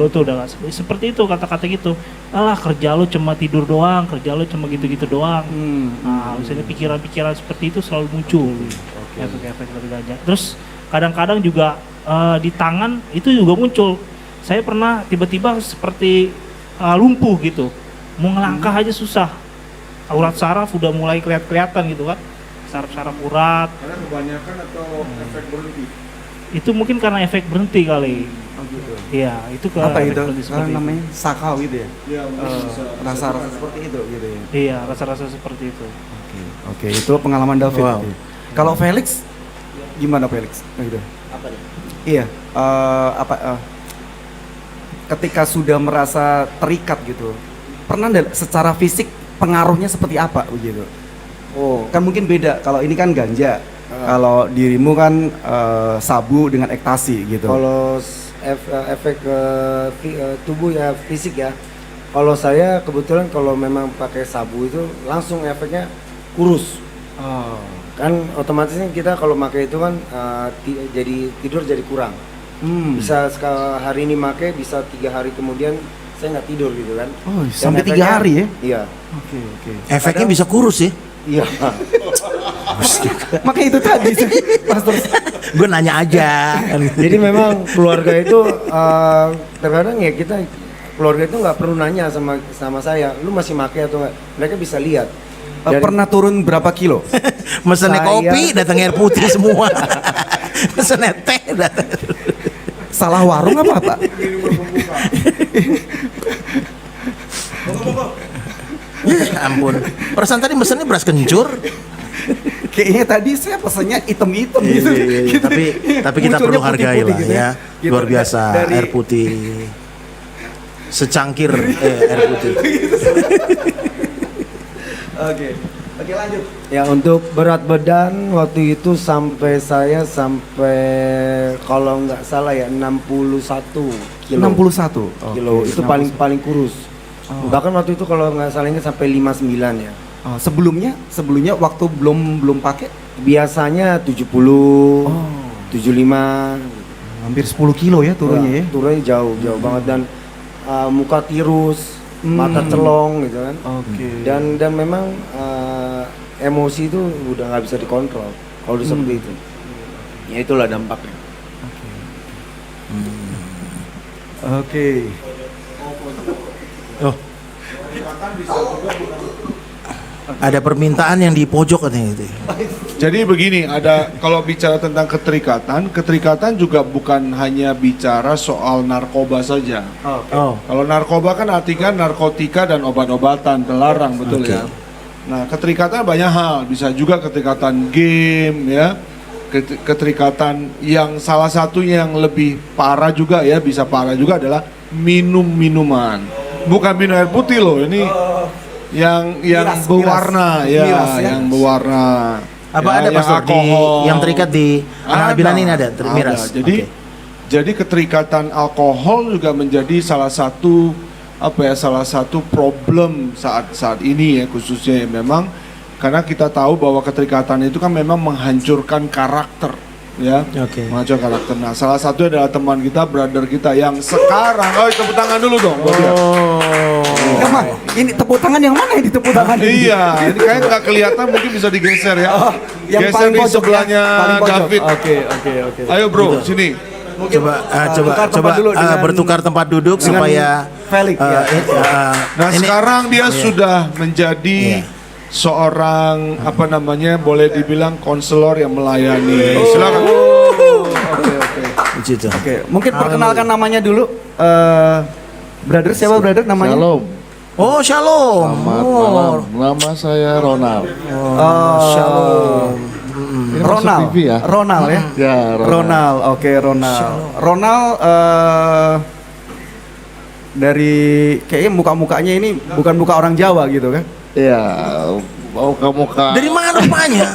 Speaker 7: tuh udah gak seperti itu, kata-kata gitu. Alah, kerja lo cuma tidur doang, kerja lo cuma gitu-gitu doang. Misalnya pikiran-pikiran seperti itu selalu muncul. Efek dari ganja. Terus kadang-kadang juga di tangan itu juga muncul. Saya pernah tiba-tiba seperti lumpuh gitu. Mau ngelangkah aja susah. Urat saraf udah mulai kelihatan gitu kan. Saraf-saraf urat.
Speaker 2: Karena kebanyakan atau efek berhenti.
Speaker 7: Itu mungkin karena efek berhenti kali.
Speaker 4: Oh gitu.
Speaker 7: Iya, itu ke
Speaker 4: Apa
Speaker 7: efek
Speaker 4: itu?
Speaker 7: berhenti seperti itu.
Speaker 4: Namanya sakau gitu ya.
Speaker 2: Iya, mungkin bisa
Speaker 4: Rasa-rasa seperti itu gitu ya.
Speaker 7: Iya, rasa-rasa seperti itu.
Speaker 4: Oke, itu pengalaman David.
Speaker 3: Wow.
Speaker 4: Oke. Kalau Felix gimana Felix? Nah, gitu.
Speaker 6: Apa nih?
Speaker 4: Iya, ketika sudah merasa terikat gitu, pernah nggak secara fisik pengaruhnya seperti apa begitu?
Speaker 6: Oh,
Speaker 4: Kan mungkin beda. Kalau ini kan ganja, kalau dirimu kan sabu dengan ekstasi gitu.
Speaker 6: kalau efek ke tubuh ya fisik ya. Kalau saya kebetulan kalau memang pakai sabu itu langsung efeknya kurus.
Speaker 4: Oh.
Speaker 6: Kan otomatisnya kita kalau pakai itu kan jadi tidur jadi kurang. Bisa hari ini pakai, bisa 3 hari kemudian saya nggak tidur gitu kan.
Speaker 4: Oh,
Speaker 6: Dan
Speaker 4: sampai 3
Speaker 6: efeknya-
Speaker 4: hari ya?
Speaker 6: Iya.
Speaker 4: Oke.
Speaker 3: Efeknya bisa kurus ya.
Speaker 6: Iya.
Speaker 4: Makanya itu tadi Pastor.
Speaker 3: Gue nanya aja.
Speaker 6: Jadi memang keluarga itu terkadang ya kita keluarga itu nggak perlu nanya sama saya, lu masih pakai atau nggak? Mereka bisa lihat.
Speaker 4: Pernah turun berapa kilo?
Speaker 3: Mesennya
Speaker 6: Saya-
Speaker 3: kopi, datang air putih semua. Mesennya teh, datang.
Speaker 4: Salah warung apa Pak?
Speaker 3: Ya ampun. Perasaan tadi mesennya beras kencur.
Speaker 4: Kayaknya tadi saya pesennya item-item gitu. Gitu.
Speaker 3: Tapi kita
Speaker 4: Munculnya
Speaker 3: perlu hargai lah
Speaker 4: putih-putih gitu
Speaker 3: ya.
Speaker 4: Gitu.
Speaker 3: Luar biasa
Speaker 4: Dari-
Speaker 3: air putih. Secangkir air putih.
Speaker 4: Oke. Oke, lanjut.
Speaker 6: Ya untuk berat badan waktu itu sampai kalau nggak salah ya 61 kilo.
Speaker 4: 61.
Speaker 6: Kilo
Speaker 4: Oke,
Speaker 6: itu
Speaker 4: 61.
Speaker 6: paling kurus. Bahkan waktu itu kalau nggak salah ingat sampai 59 ya.
Speaker 4: Oh, sebelumnya waktu belum pakai
Speaker 6: Biasanya 70, 75.
Speaker 4: hampir 10 kilo ya turunnya ya.
Speaker 6: Turunnya jauh banget dan muka tirus, mata celong gitu kan.
Speaker 4: Oke.
Speaker 6: Dan memang emosi itu udah nggak bisa dikontrol kalau udah seperti itu. Ya itulah dampaknya.
Speaker 4: Oke.
Speaker 3: Oh. Ada permintaan yang di pojok katanya gitu.
Speaker 2: Jadi begini, ada kalau bicara tentang keterikatan juga bukan hanya bicara soal narkoba saja.
Speaker 3: Oh.
Speaker 2: Kalau narkoba kan artinya narkotika dan obat-obatan terlarang, betul
Speaker 3: Oke.
Speaker 2: ya. Nah, keterikatan banyak hal, bisa juga keterikatan game ya. Keterikatan yang salah satu yang lebih parah juga ya, bisa parah juga adalah minuman. Bukan minum air putih loh, ini yang
Speaker 4: Miras,
Speaker 2: berwarna
Speaker 4: miras,
Speaker 2: ya, yang berwarna.
Speaker 3: Apa
Speaker 2: Ya,
Speaker 3: ada
Speaker 2: yang
Speaker 3: Pastor di
Speaker 2: alkohol.
Speaker 3: yang terikat di anak binan ini ada miras.
Speaker 2: Jadi
Speaker 3: Oke.
Speaker 2: jadi keterikatan alkohol juga menjadi salah satu problem saat ini ya, khususnya ya memang karena kita tahu bahwa keterikatan itu kan memang menghancurkan karakter ya.
Speaker 3: Oke.
Speaker 2: Menghancurkan karakter. Nah, salah satu adalah teman kita, brother kita yang sekarang tepuk tangan dulu dong buat dia.
Speaker 4: Ya, Mak, ini tepuk tangan yang mana yang ditepuk tangan ini?
Speaker 2: Iya, ini kayaknya nggak kelihatan, mungkin bisa digeser ya.
Speaker 4: Yang
Speaker 2: Geser
Speaker 4: paling
Speaker 2: di
Speaker 4: pojok ya?
Speaker 2: sebelahnya
Speaker 4: Paling pojok.
Speaker 2: David.
Speaker 4: Oke.
Speaker 2: Ayo bro, sini.
Speaker 4: tukar tempat dulu dengan
Speaker 3: bertukar tempat duduk
Speaker 4: dengan
Speaker 3: supaya
Speaker 4: Felix, ya.
Speaker 2: Nah
Speaker 3: ini-
Speaker 2: sekarang dia sudah menjadi
Speaker 3: Iya.
Speaker 2: seorang apa namanya, boleh dibilang konselor yang melayani. Silakan.
Speaker 3: Gitu.
Speaker 4: Oke, mungkin perkenalkan namanya dulu. Brother, siapa brother namanya?
Speaker 8: Shalom,
Speaker 3: Oh, shalom.
Speaker 8: selamat
Speaker 3: Oh,
Speaker 8: malam. Nama saya Ronald.
Speaker 3: shalom.
Speaker 8: Ini masuk
Speaker 4: Ronald,
Speaker 8: TV ya?
Speaker 4: Ronald ya?
Speaker 8: Ya,
Speaker 4: Ronald, oke Ronald. Ronald dari kayaknya muka-mukanya ini bukan muka orang Jawa gitu kan?
Speaker 8: Iya, mau kamu ke
Speaker 3: Dari mana rupanya?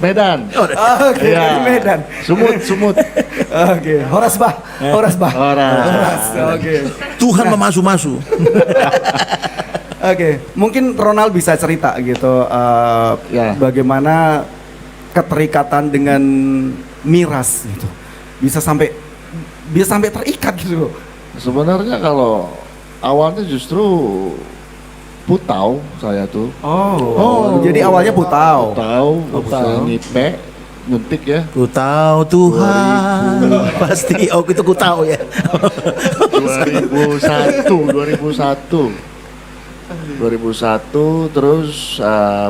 Speaker 8: Medan?
Speaker 4: Oke,
Speaker 8: Iya.
Speaker 4: dari Medan.
Speaker 8: Sumut.
Speaker 4: Oke, Horas Bah.
Speaker 8: Horas.
Speaker 4: Oke.
Speaker 3: Tuhan memasu-masu.
Speaker 4: Oke, mungkin Ronald bisa cerita gitu
Speaker 8: Ya.
Speaker 4: bagaimana keterikatan dengan miras gitu. Bisa sampai terikat gitu loh.
Speaker 8: Sebenarnya kalau awalnya justru putau saya tuh.
Speaker 4: Oh, jadi awalnya putau.
Speaker 8: Saya nipe, nyuntik ya.
Speaker 3: Ku tahu Tuhan. Pasti. Oh, itu ku tahu ya.
Speaker 8: 2001 terus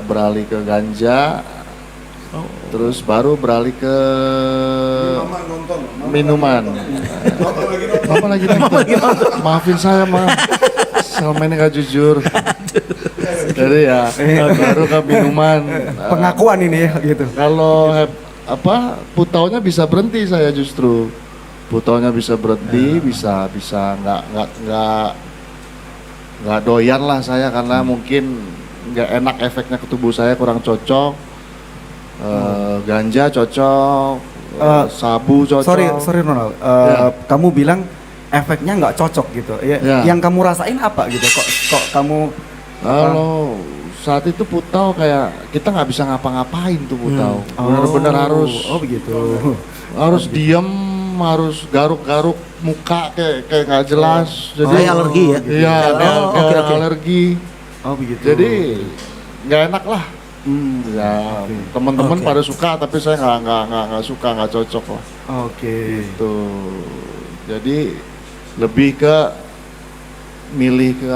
Speaker 8: beralih ke ganja, terus baru beralih ke
Speaker 2: Mama nonton.
Speaker 8: minuman. Mama lagi nonton. Maafin saya, Ma. Selama ini gak jujur. Jadi ya baru ke minuman.
Speaker 4: Pengakuan ini ya gitu.
Speaker 8: Kalau putaunya bisa berhenti saya justru. Putaunya bisa berhenti, bisa nggak doyan lah saya karena mungkin nggak enak efeknya ke tubuh saya, kurang cocok. Ganja cocok, sabu cocok.
Speaker 4: Sorry Ronald. Kamu bilang efeknya nggak cocok gitu.
Speaker 8: Ya.
Speaker 4: Yang kamu rasain apa gitu? Kok kamu
Speaker 8: Kalau saat itu putau kayak kita nggak bisa ngapa-ngapain tuh putau. Bener-bener harus diem, harus garuk-garuk muka kayak nggak jelas. Jadi
Speaker 3: Kayak alergi ya?
Speaker 8: Iya,
Speaker 3: oke.
Speaker 8: alergi.
Speaker 4: Oh begitu.
Speaker 8: Jadi nggak enak lah. Ya teman-teman pada suka tapi saya nggak suka, nggak cocok lah.
Speaker 4: Oke.
Speaker 8: Tuh. Jadi lebih ke milih ke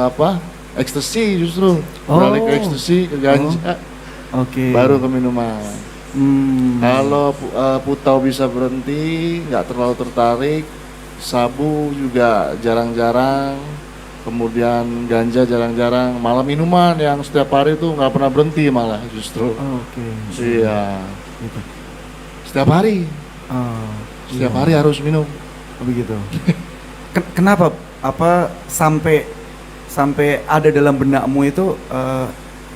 Speaker 8: ekstasi justru. Beralih ke ekstasi, ke ganja.
Speaker 4: Oke.
Speaker 8: Baru ke minuman. Kalau putau bisa berhenti, nggak terlalu tertarik. Sabu juga jarang-jarang. Kemudian ganja jarang-jarang. Malah minuman yang setiap hari tuh nggak pernah berhenti malah justru.
Speaker 4: Oke.
Speaker 8: Iya. Setiap hari. Setiap hari harus minum.
Speaker 4: Begitu. Kenapa sampai ada dalam benakmu itu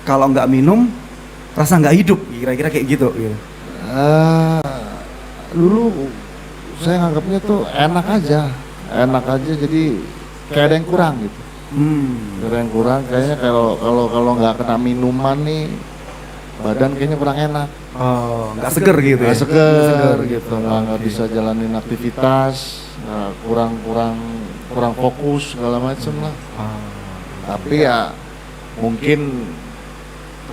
Speaker 4: kalau nggak minum rasa nggak hidup, kira-kira kayak gitu.
Speaker 8: Dulu saya anggapnya tuh enak aja jadi kayak ada yang kurang gitu. Ada yang kurang, kayaknya kalau nggak kena minuman nih badan kayaknya kurang enak.
Speaker 4: Oh, nggak seger gitu ya?
Speaker 8: Nggak seger gitu, nggak bisa jalanin aktivitas, kurang fokus segala macem lah. Tapi ya mungkin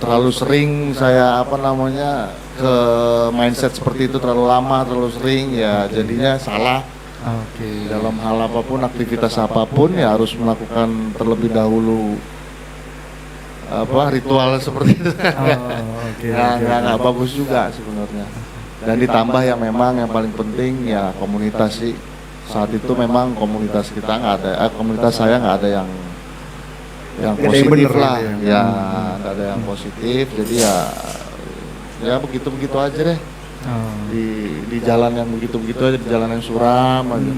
Speaker 8: terlalu sering saya ke mindset seperti itu, terlalu lama, terlalu sering ya jadinya salah.
Speaker 4: Oke.
Speaker 8: Dalam hal apapun, aktivitas apapun ya harus melakukan terlebih dahulu ritual seperti itu. Nggak bagus juga sebenarnya. Dan ditambah yang memang yang paling penting ya komunitas sih. Saat itu memang komunitas kita nggak ada, komunitas saya nggak ada yang positif lah, ya nggak ada yang positif. Jadi ya begitu aja deh. Di jalan yang begitu aja, di jalan yang suram aja.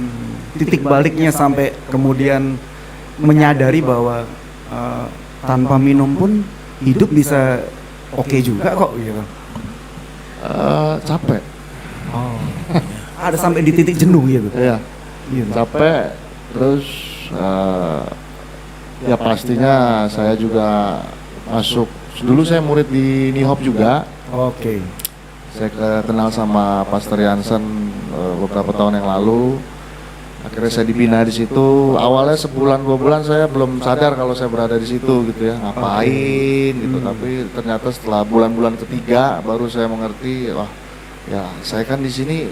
Speaker 4: Titik baliknya sampai kemudian menyadari bahwa tanpa minum pun hidup bisa oke juga kok gitu.
Speaker 8: Capek.
Speaker 4: Ada sampai di titik jenuh gitu.
Speaker 8: Iya. Capek. Terus ya pastinya saya juga masuk. Dulu saya murid di Nihop juga.
Speaker 4: Oke.
Speaker 8: Saya kenal sama Pastor Jansen beberapa tahun yang lalu. Akhirnya saya dibina di situ. Awalnya sebulan 2 bulan saya belum sadar kalau saya berada di situ gitu ya, ngapain gitu. Tapi ternyata setelah bulan-bulan ketiga baru saya mengerti, wah ya saya kan di sini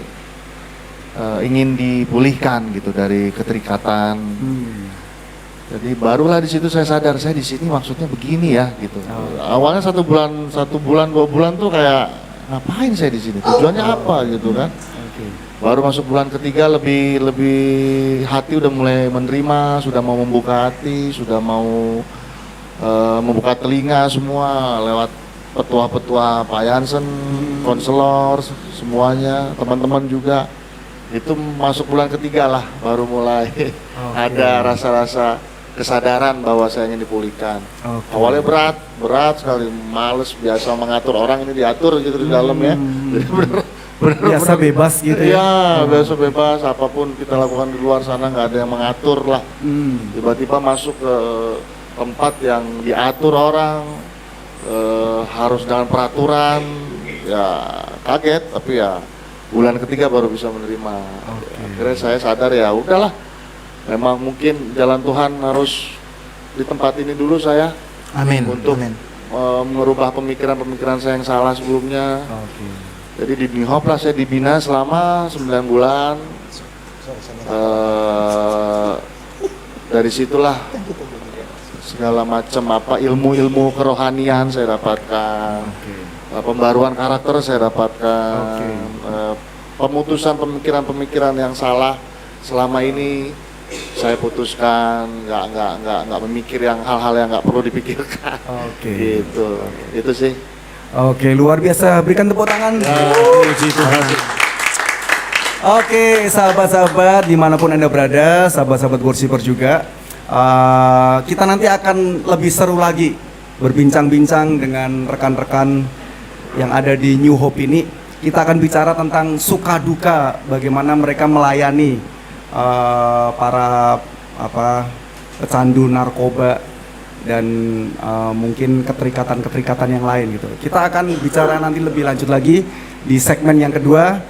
Speaker 8: ingin dipulihkan gitu dari keterikatan. Jadi barulah di situ saya sadar saya di sini maksudnya begini ya gitu. Awalnya 1 bulan 2 bulan tuh kayak ngapain saya di sini? Tujuannya apa gitu kan? Baru masuk bulan ketiga lebih hati udah mulai menerima, sudah mau membuka hati, sudah mau membuka telinga semua lewat petua-petua Pak Jansen, konselor, semuanya, teman-teman juga. Itu masuk bulan ketiga lah baru mulai ada rasa-rasa kesadaran bahwa saya ingin dipulihkan. Awalnya berat sekali, males biasa mengatur orang, ini diatur gitu di dalam ya. Jadi
Speaker 4: Biasa bebas gitu ya.
Speaker 8: Iya, biasa bebas, apapun kita lakukan di luar sana nggak ada yang mengatur lah. Tiba-tiba masuk ke tempat yang diatur orang, harus dengan peraturan, ya kaget, tapi ya bulan ketiga baru bisa menerima. Akhirnya saya sadar ya udahlah, memang mungkin jalan Tuhan harus di tempat ini dulu saya.
Speaker 3: Amin.
Speaker 8: Untuk
Speaker 3: Amin.
Speaker 8: merubah pemikiran-pemikiran saya yang salah sebelumnya. Jadi di Nihop lah saya dibina selama 9 bulan. dari situlah segala macam ilmu-ilmu kerohanian saya dapatkan, pembaruan karakter saya dapatkan, pemutusan pemikiran-pemikiran yang salah selama ini saya putuskan, nggak memikir yang hal-hal yang nggak perlu dipikirkan. Gitu, itu sih.
Speaker 4: Oke, luar biasa. Berikan tepuk tangan. Oke, sahabat-sahabat dimanapun Anda berada, sahabat-sahabat worshiper juga, kita nanti akan lebih seru lagi berbincang-bincang dengan rekan-rekan yang ada di New Hope ini. Kita akan bicara tentang suka duka, bagaimana mereka melayani para pecandu narkoba dan mungkin keterikatan-keterikatan yang lain gitu. Kita akan bicara nanti lebih lanjut lagi di segmen yang kedua.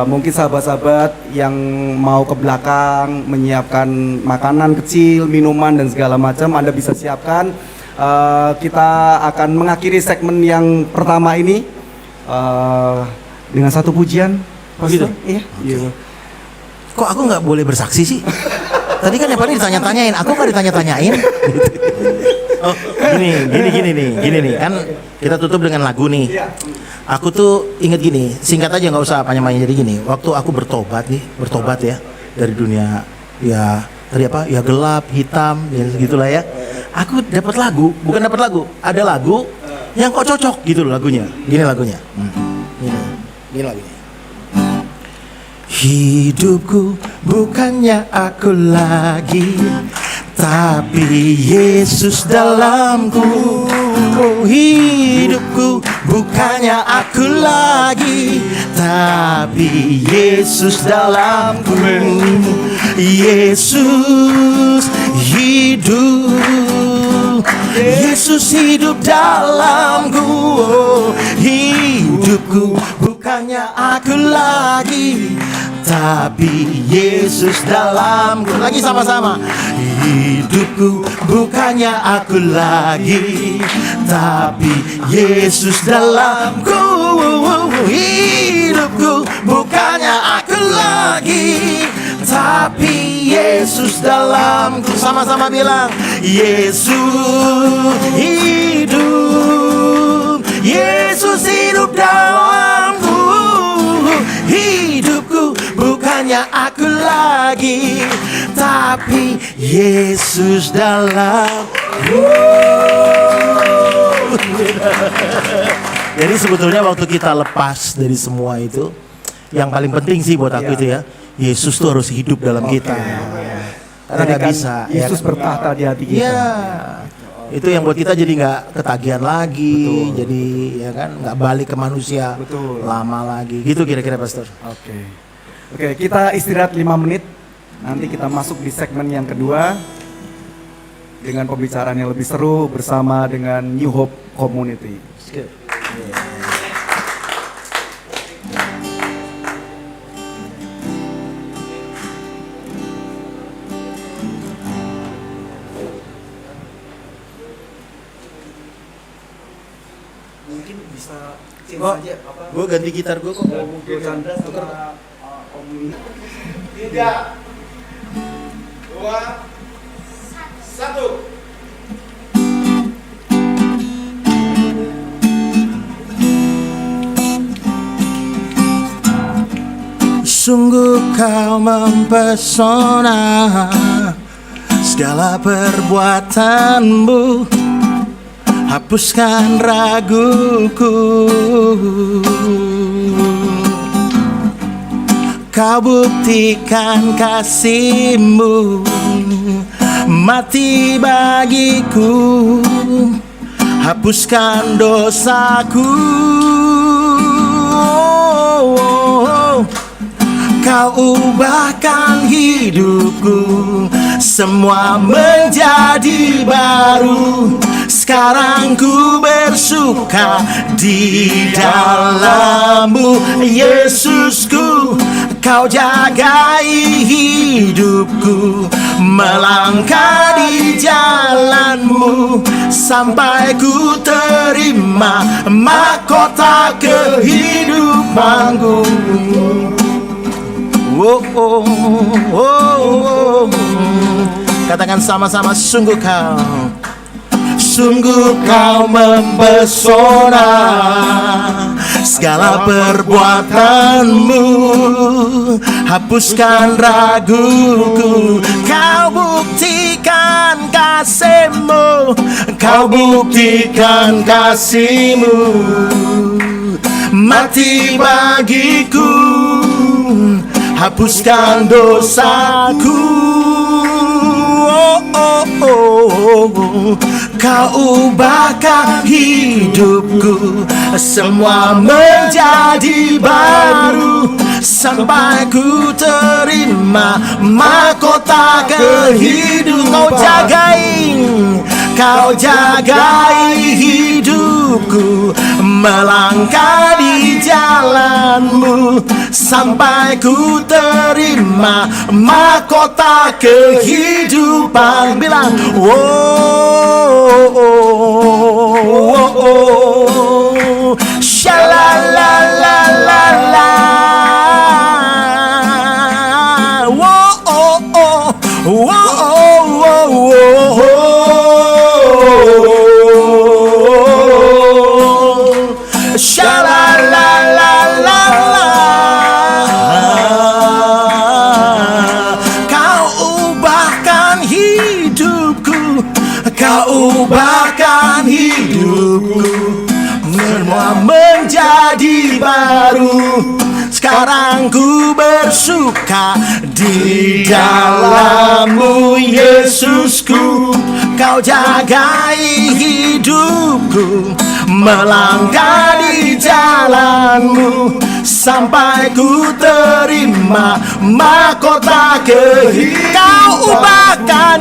Speaker 4: Mungkin sahabat-sahabat yang mau ke belakang menyiapkan makanan kecil, minuman dan segala macam, Anda bisa siapkan. Kita akan mengakhiri segmen yang pertama ini dengan satu pujian.
Speaker 3: Gitu?
Speaker 4: Iya.
Speaker 3: Kok aku nggak boleh bersaksi sih? Tadi kan yang paling ditanya-tanyain, aku nggak ditanya-tanyain. Oh, gini nih, kan kita tutup dengan lagu nih. Aku tuh inget gini, singkat aja nggak usah panjang-panjang. Jadi gini, waktu aku bertobat ya dari dunia ya gelap, hitam, ya segitulah ya. Aku dapat lagu, ada lagu yang kok cocok gitu loh lagunya. Gini lagunya, gini lagunya. Hidupku bukannya aku lagi, tapi Yesus dalamku. Oh, hidupku bukannya aku lagi, tapi Yesus dalamku. Yesus hidup, Yesus hidup dalamku. Oh, hidupku bukannya aku lagi, tapi Yesus dalamku. Lagi sama-sama. Hidupku bukannya aku lagi, tapi Yesus dalamku. Hidupku bukannya aku lagi, tapi Yesus dalamku. Sama-sama bilang, Yesus hidup, Yesus hidup dalamku. Hidupku bukannya aku lagi, tapi Yesus dalam. Jadi sebetulnya waktu kita lepas dari semua itu, yang paling penting sih buat aku itu ya, Yesus tuh harus hidup dalam kita. Karena nggak bisa.
Speaker 4: Yesus bertahta di hati kita.
Speaker 3: Iya. Itu yang buat kita jadi nggak ketagihan lagi, jadi ya kan nggak balik ke manusia lama lagi. Gitu kira-kira Pastor.
Speaker 4: Oke, kita istirahat 5 menit. Nanti kita masuk di segmen yang kedua dengan pembicaraan yang lebih seru bersama dengan New Hope Community. Mungkin bisa
Speaker 3: Kok gue ganti gitar gue kok.
Speaker 4: mungkin Chandra sama Om Willy.
Speaker 2: 3, 2, 1.
Speaker 3: Sungguh kau mempesona, segala perbuatanmu hapuskan raguku. Kau buktikan kasih-Mu mati bagiku, hapuskan dosaku. Kau ubahkan hidupku, semua menjadi baru. Sekarang ku bersuka di dalam-Mu, Yesusku. Kau jagai hidupku, melangkah di jalan-Mu, sampai ku terima mahkota kehidupanku. oh, oh, oh, oh. Katakan sama-sama, sungguh kau mempesona, segala perbuatanmu hapuskan raguku. Kau buktikan kasihmu, kau buktikan kasihmu, mati bagiku, hapuskan dosaku. Oh, oh, oh, oh. Kau ubahkan hidupku, semua menjadi baru, sampai ku terima mahkota kehidupan. Kau jagai hidupku, melangkah di jalanmu, sampai ku terima mahkota kehidupan. Bilang, oh, oh, oh, oh. Shalalalalala. Oh, oh, oh, oh, oh, oh, oh. Shalalalalala. Kau ubahkan hidupku, kau ubahkan hidupku, semua menjadi baru. Sekarang ku bersuka di dalam-Mu, Yesusku. Kau jagai hidupku, melangkah di jalan-Mu, sampai ku terima mahkota kehidupan. Kau ubahkan,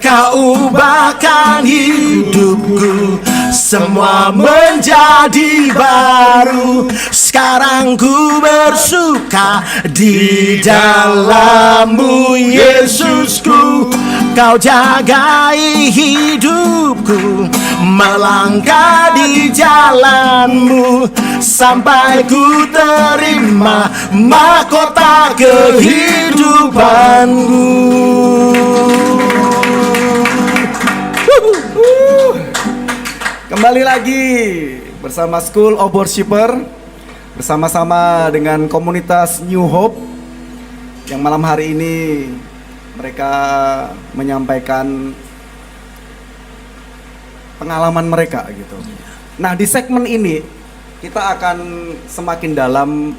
Speaker 3: kau ubahkan hidupku, semua menjadi baru. Sekarang ku bersuka di dalam-Mu, Yesusku. Kau jagai hidupku, melangkah di jalan-Mu, sampai ku terima mahkota kehidupanku.
Speaker 4: Kembali lagi bersama School of Worshipper, bersama-sama dengan komunitas New Hope yang malam hari ini mereka menyampaikan pengalaman mereka gitu. Nah, di segmen ini kita akan semakin dalam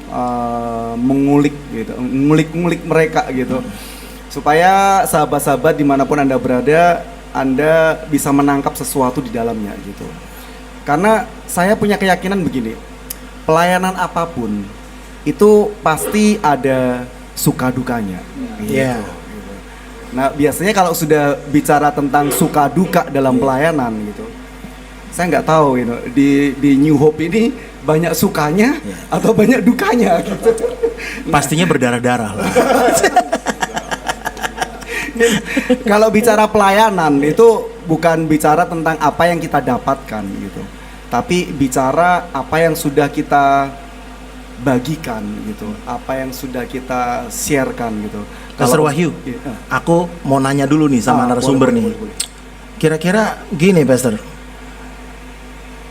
Speaker 4: mengulik gitu, ngulik mereka gitu, supaya sahabat-sahabat dimanapun Anda berada, Anda bisa menangkap sesuatu di dalamnya gitu. Karena saya punya keyakinan begini, pelayanan apapun itu pasti ada suka dukanya.
Speaker 3: Iya.
Speaker 4: Gitu. Nah, biasanya kalau sudah bicara tentang suka duka dalam pelayanan gitu, saya nggak tahu gitu, di New Hope ini banyak sukanya atau banyak dukanya gitu.
Speaker 3: Pastinya berdarah-darah lah.
Speaker 4: Kalau bicara pelayanan itu bukan bicara tentang apa yang kita dapatkan gitu, tapi bicara apa yang sudah kita bagikan gitu, apa yang sudah kita sharekan gitu.
Speaker 3: Pastor Wahyu, aku mau nanya dulu nih sama narasumber nih. Kira-kira gini, Pastor,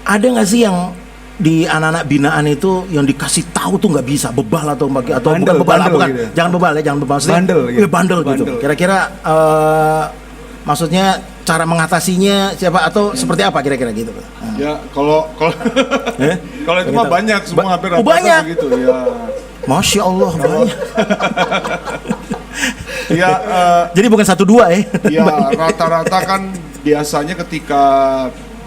Speaker 3: ada nggak sih yang di anak-anak binaan itu yang dikasih tahu tuh nggak bisa bebal atau
Speaker 4: bandel,
Speaker 3: bukan bebal, bukan
Speaker 4: gitu.
Speaker 3: Jangan bebal ya, jangan bebal. Maksudnya,
Speaker 4: Bandel gitu.
Speaker 3: Bandel gitu. Kira-kira maksudnya cara mengatasinya siapa atau seperti apa kira-kira gitu?
Speaker 2: Ya kalau kalau itu mah banyak, semua hampir rata-rata
Speaker 3: banyak
Speaker 2: begitu ya.
Speaker 3: Masya Allah banyak.
Speaker 2: Ya,
Speaker 3: jadi bukan 1-2 ya?
Speaker 2: ya rata-rata kan biasanya ketika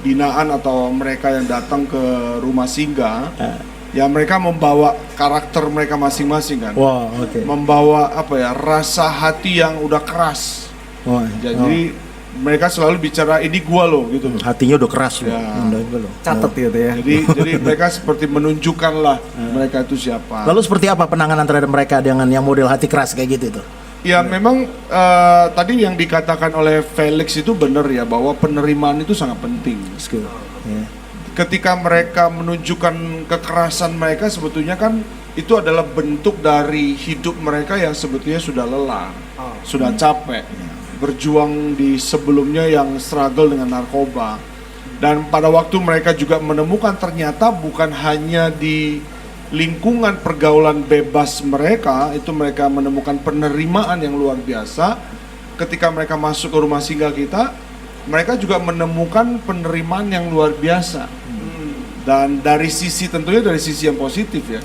Speaker 2: binaan atau mereka yang datang ke rumah singgah, ya mereka membawa karakter mereka masing-masing kan.
Speaker 3: Wow, oke.
Speaker 2: Membawa apa ya, rasa hati yang udah keras.
Speaker 3: Wah,
Speaker 2: Jadi mereka selalu bicara ini gua loh gitu loh.
Speaker 3: hatinya udah keras loh.
Speaker 2: Ya.
Speaker 4: Catat gitu ya.
Speaker 2: Jadi mereka seperti menunjukkan lah mereka itu siapa.
Speaker 3: Lalu seperti apa penanganan terhadap mereka dengan yang model hati keras kayak gitu itu?
Speaker 2: Ya memang tadi yang dikatakan oleh Felix itu benar ya, bahwa penerimaan itu sangat penting.
Speaker 3: Yeah.
Speaker 2: Ketika mereka menunjukkan kekerasan mereka, sebetulnya kan itu adalah bentuk dari hidup mereka yang sebetulnya sudah lelah, sudah capek, berjuang di sebelumnya yang struggle dengan narkoba. Dan pada waktu mereka juga menemukan ternyata bukan hanya di lingkungan pergaulan bebas mereka, itu mereka menemukan penerimaan yang luar biasa. Ketika mereka masuk ke rumah singgah kita, mereka juga menemukan penerimaan yang luar biasa. Dan dari sisi, tentunya dari sisi yang positif ya.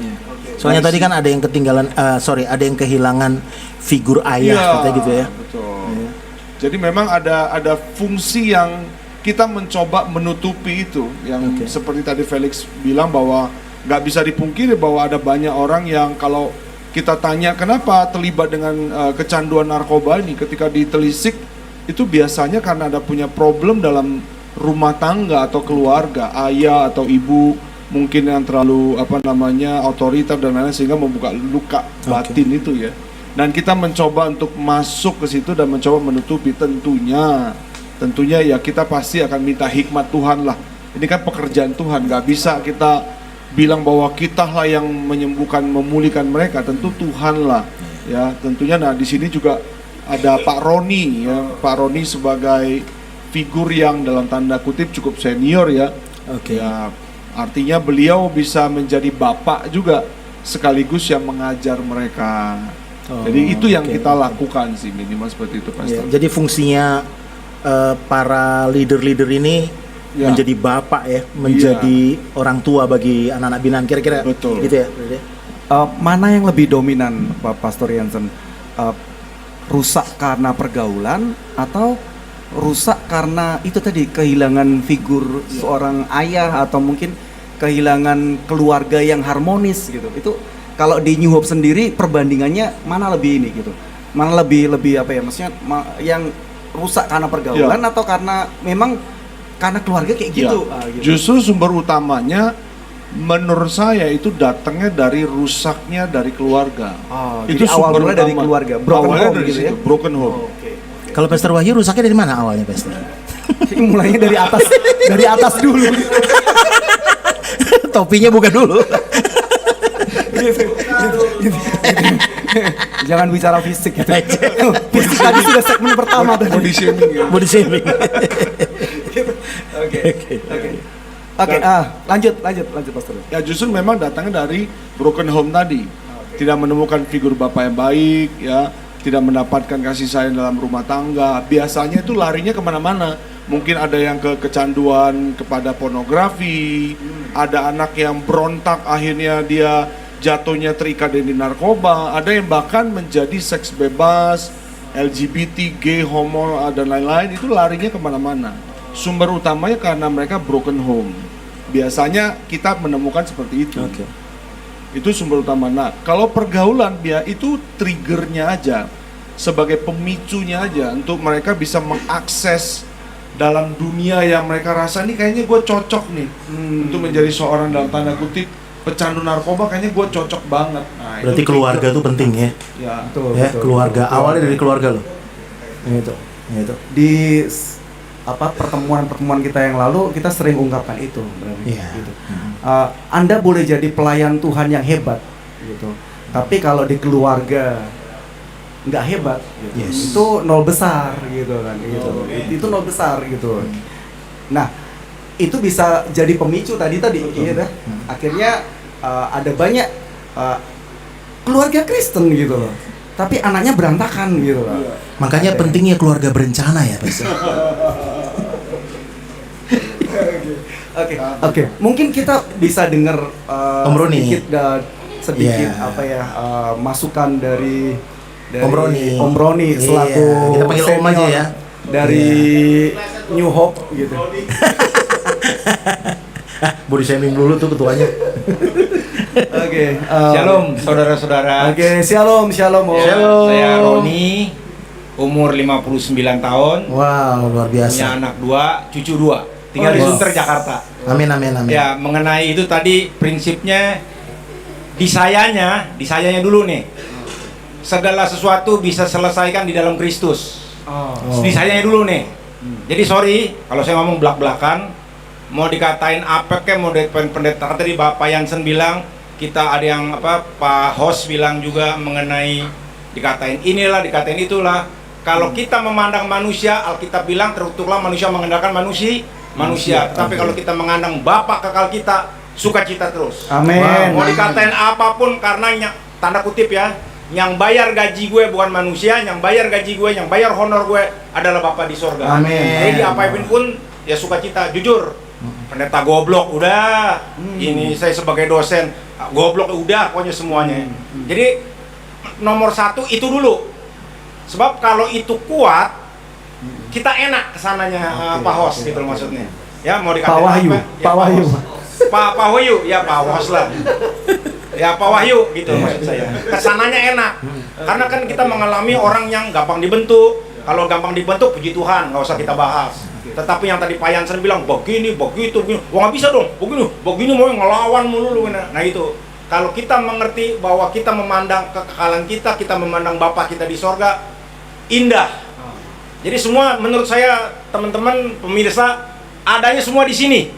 Speaker 3: Soalnya tadi kan ada yang ketinggalan, ada yang kehilangan figur ayah, katanya gitu ya.
Speaker 2: Betul. Jadi memang ada fungsi yang kita mencoba menutupi itu, yang seperti tadi Felix bilang bahwa nggak bisa dipungkiri bahwa ada banyak orang yang kalau kita tanya kenapa terlibat dengan kecanduan narkoba ini, ketika ditelisik itu biasanya karena ada punya problem dalam rumah tangga atau keluarga, ayah atau ibu mungkin yang terlalu otoriter dan lain-lain sehingga membuka luka batin itu ya. Dan kita mencoba untuk masuk ke situ dan mencoba menutupi. Tentunya ya kita pasti akan minta hikmat Tuhan lah. Ini kan pekerjaan Tuhan, nggak bisa kita bilang bahwa kita lah yang menyembuhkan, memulihkan mereka. Tentu Tuhan lah, ya tentunya. Nah di sini juga ada Pak Roni, ya Pak Roni sebagai figur yang dalam tanda kutip cukup senior ya. Ya artinya beliau bisa menjadi bapak juga sekaligus yang mengajar mereka. Jadi itu yang kita lakukan sih, minimal seperti itu Pastor.
Speaker 3: Jadi fungsinya para leader-leader ini menjadi bapak ya, menjadi orang tua bagi anak-anak binaan, kira-kira gitu ya.
Speaker 4: Mana yang lebih dominan Pak Pastor Jansen? Rusak karena pergaulan atau rusak karena itu tadi kehilangan figur seorang ayah atau mungkin kehilangan keluarga yang harmonis gitu. Itu kalau di New Hope sendiri perbandingannya mana lebih ini gitu? Mana lebih maksudnya yang rusak karena pergaulan atau karena memang karena keluarga kayak gitu? Gitu.
Speaker 2: Justru sumber utamanya menurut saya itu datangnya dari rusaknya dari keluarga. Itu
Speaker 4: awal
Speaker 2: sumber
Speaker 4: mulai dari keluarga,
Speaker 2: awalnya dari gitu ya? Broken home.
Speaker 3: Kalau Pastor Wahyu rusaknya dari mana awalnya, Pastor?
Speaker 4: Mulainya dari atas dulu.
Speaker 3: Topinya bukan dulu.
Speaker 4: Jangan bicara fisik gitu. Fisik tadi sudah segmen pertama tadi.
Speaker 2: Body shaming ya.
Speaker 3: Body shaming.
Speaker 4: Oke, lanjut Pastor.
Speaker 2: Ya justru memang datangnya dari broken home tadi. Tidak menemukan figur bapak yang baik ya, tidak mendapatkan kasih sayang dalam rumah tangga. Biasanya itu larinya kemana-mana. Mungkin ada yang kecanduan kepada pornografi, ada anak yang berontak akhirnya dia jatuhnya terikat di narkoba, ada yang bahkan menjadi seks bebas, LGBT, gay, homo, dan lain-lain. Itu larinya kemana-mana. Sumber utamanya karena mereka broken home. Biasanya kita menemukan seperti itu. Itu sumber utama. Nah, kalau pergaulan itu triggernya aja, sebagai pemicunya aja untuk mereka bisa mengakses dalam dunia yang mereka rasa ini kayaknya gue cocok nih untuk menjadi seorang dalam tanda kutip pecandu narkoba, kayaknya gue cocok banget. Nah,
Speaker 3: berarti keluarga itu penting ya.
Speaker 2: Ya,
Speaker 4: betul.
Speaker 3: Keluarga awalnya dari keluarga loh. Itu.
Speaker 4: Di pertemuan kita yang lalu kita sering ungkapkan itu, gitu. Anda boleh jadi pelayan Tuhan yang hebat, gitu. Tapi kalau di keluarga nggak hebat, gitu. Itu nol besar, gitu kan, gitu. Itu nol besar, gitu. Nah, itu bisa jadi pemicu tadi, gitu. Akhirnya ada banyak keluarga Kristen, gitu loh. Tapi anaknya berantakan, gitu loh.
Speaker 3: Makanya pentingnya keluarga berencana ya, Pastor.
Speaker 4: Oke. Mungkin kita bisa dengar
Speaker 3: Om Roni
Speaker 4: sedikit masukan dari Om Roni
Speaker 3: Iya,
Speaker 4: selaku
Speaker 3: kita panggil Om aja ya.
Speaker 4: Dari New Hope gitu.
Speaker 3: Body shaming dulu tuh ketuanya.
Speaker 4: Oke.
Speaker 9: Shalom saudara-saudara.
Speaker 4: Oke, shalom.
Speaker 9: Saya Roni, umur 59 tahun.
Speaker 3: Wow, luar biasa.
Speaker 9: Punya anak 2, cucu 2. Tinggal di Sunter, Jakarta.
Speaker 3: Amin.
Speaker 9: Ya, mengenai itu tadi prinsipnya di sayanya dulu nih. Segala sesuatu bisa selesaikan di dalam Kristus. Di sayanya dulu nih. Jadi sorry kalau saya ngomong belak-belakan, mau dikatain apa kek, mau dikatain pendeta, tadi Bapak Jansen bilang kita ada yang Pak host bilang juga mengenai dikatain inilah, dikatain itulah. Kalau kita memandang manusia, Alkitab bilang tertutuklah manusia mengandalkan manusia. Tapi kalau kita mengandang Bapa kekal kita, sukacita terus.
Speaker 4: Amin.
Speaker 9: Mau dikatain apapun karena tanda kutip ya, yang bayar gaji gue bukan manusia, yang bayar gaji gue, yang bayar honor gue adalah Bapa di sorga.
Speaker 4: Amin.
Speaker 9: Jadi apapun pun ya sukacita, jujur. Pendeta goblok udah, ini saya sebagai dosen goblok udah, pokoknya semuanya. Jadi nomor satu itu dulu. Sebab kalau itu kuat, kita enak kesananya Pak Hos gitu maksudnya. Ya mau dikatain
Speaker 4: Pak Wahyu,
Speaker 9: apa? Ya,
Speaker 4: Pak Wahyu.
Speaker 9: Pak Wahyu, ya Pak Hos lah. Ya Pak Wahyu gitu maksud saya. Kesananya enak. Karena kan kita mengalami orang yang gampang dibentuk. Kalau gampang dibentuk, puji Tuhan, nggak usah kita bahas. Tetapi yang tadi Pak Yansen bilang begini, begitu, begini. Wah nggak bisa dong, begini mau ngelawan mulu. Nah itu. Kalau kita mengerti bahwa kita memandang kekekalan kita memandang Bapa kita di sorga, indah. Jadi semua menurut saya teman-teman pemirsa adanya semua di sini.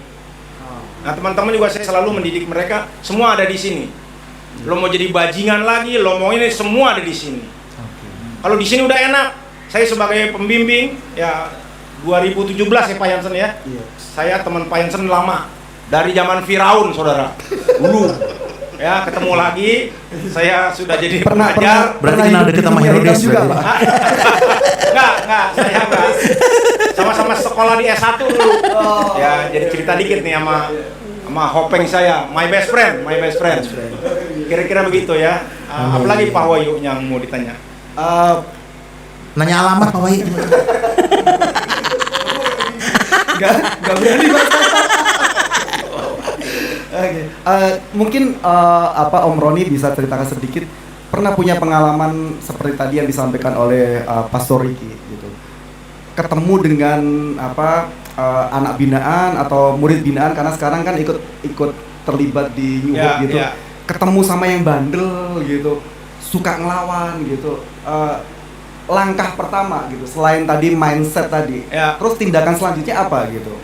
Speaker 9: Nah teman-teman juga saya selalu mendidik mereka, semua ada di sini. Lo mau jadi bajingan lagi, lo mau ini semua ada di sini. Kalau di sini udah enak. Saya sebagai pembimbing ya 2017 ya Pak Yansen ya. Saya teman Pak Yansen lama dari zaman Firaun saudara. Dulu. Ya ketemu lagi, saya sudah jadi pengajar.
Speaker 3: Berarti kenal deket sama Herodes
Speaker 4: juga,
Speaker 3: berarti.
Speaker 4: Pak.
Speaker 9: Enggak, saya enggak. Sama-sama sekolah di S1 dulu. Ya, jadi cerita dikit nih sama Hopeng saya, my best friend. Kira-kira begitu ya. Apalagi Pak Wahyu yang mau ditanya?
Speaker 3: Nanya alamat Pak Wahyu.
Speaker 4: Gak berani Mas. Oke. Mungkin Om Roni bisa ceritakan sedikit pernah punya pengalaman seperti tadi yang disampaikan oleh Pastor Ricky gitu. Ketemu dengan anak binaan atau murid binaan karena sekarang kan ikut terlibat di New Hope gitu. Ketemu sama yang bandel gitu, suka ngelawan gitu. Langkah pertama gitu selain tadi mindset tadi. Terus tindakan selanjutnya apa gitu?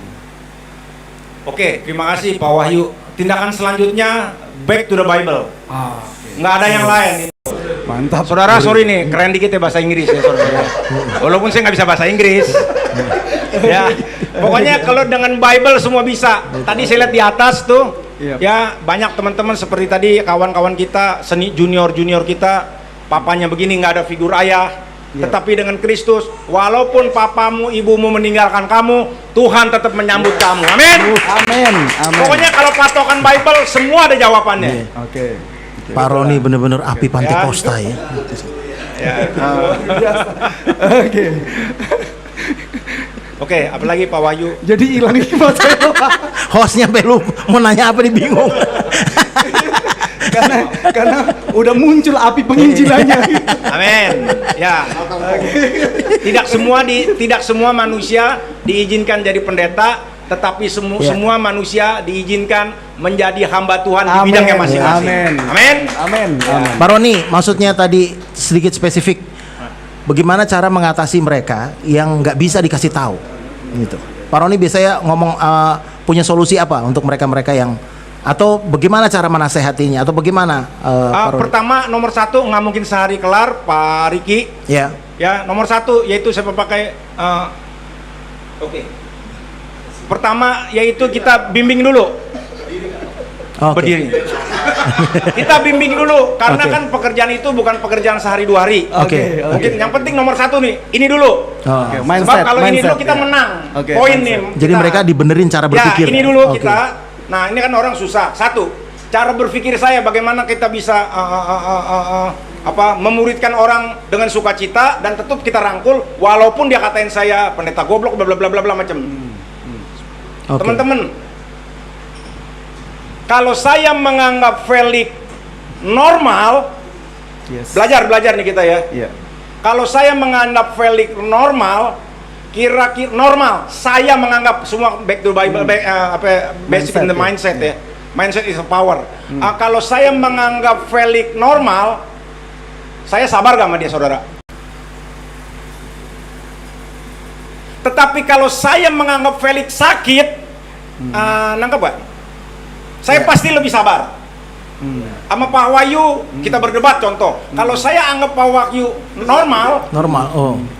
Speaker 9: Oke, terima kasih Pak Wahyu. Tindakan selanjutnya back to the Bible. Nggak ada yang lain.
Speaker 4: Mantap.
Speaker 9: Saudara, sorry nih, keren dikit ya bahasa Inggris ya saudara. Walaupun saya nggak bisa bahasa Inggris. Ya, pokoknya kalau dengan Bible semua bisa. Tadi saya lihat di atas tuh, ya banyak teman-teman seperti tadi kawan-kawan kita, seni junior kita, papanya begini nggak ada figur ayah. Tetapi dengan Kristus, walaupun papamu, ibumu meninggalkan kamu, Tuhan tetap menyambut kamu. Amin.
Speaker 4: Amin.
Speaker 9: Pokoknya kalau patokan Bible semua ada jawabannya.
Speaker 4: Oke.
Speaker 3: Pak Roni bener-bener api Pantekosta ya.
Speaker 9: Oke, apalagi Pak Wahyu.
Speaker 4: Jadi hilang materi.
Speaker 3: Hostnya belum mau nanya apa nih bingung.
Speaker 4: karena udah muncul api penginjilannya.
Speaker 9: Amin. Ya. Tidak semua manusia diizinkan jadi pendeta, tetapi semua manusia diizinkan menjadi hamba Tuhan di bidangnya masing-masing. Amin.
Speaker 3: Pak Roni, maksudnya tadi sedikit spesifik. Bagaimana cara mengatasi mereka yang nggak bisa dikasih tahu? Gitu. Pak Roni biasanya ngomong punya solusi apa untuk mereka-mereka yang atau bagaimana cara menasehatinya atau bagaimana?
Speaker 9: Pertama, nomor satu nggak mungkin sehari kelar, Pak Riki.
Speaker 3: Ya.
Speaker 9: Ya, nomor satu yaitu saya pakai. Pertama yaitu kita bimbing dulu. Berdiri. Kita bimbing dulu karena kan pekerjaan itu bukan pekerjaan sehari dua hari. Mungkin yang penting nomor satu nih, ini dulu. Sebab kalau ini dulu kita menang. Poin nih.
Speaker 3: Jadi mereka dibenerin cara berpikir.
Speaker 9: Ya, ini dulu kita. Nah, ini kan orang susah. Satu, cara berpikir saya bagaimana kita bisa memuridkan orang dengan sukacita dan tetap kita rangkul walaupun dia katain saya pendeta goblok bla bla bla bla macam. Teman-teman, kalau saya menganggap Felix normal, belajar nih kita ya. Kalau saya menganggap Felix normal, kira-kira normal, saya menganggap semua back to Bible, basic in the mindset ya. Mindset is a power. Kalau saya menganggap Felix normal, saya sabar gak sama dia saudara? Tetapi kalau saya menganggap Felix sakit, nangkep gak? Saya pasti lebih sabar. Sama Pak Wahyu kita berdebat contoh. Kalau saya anggap Pak Wahyu normal,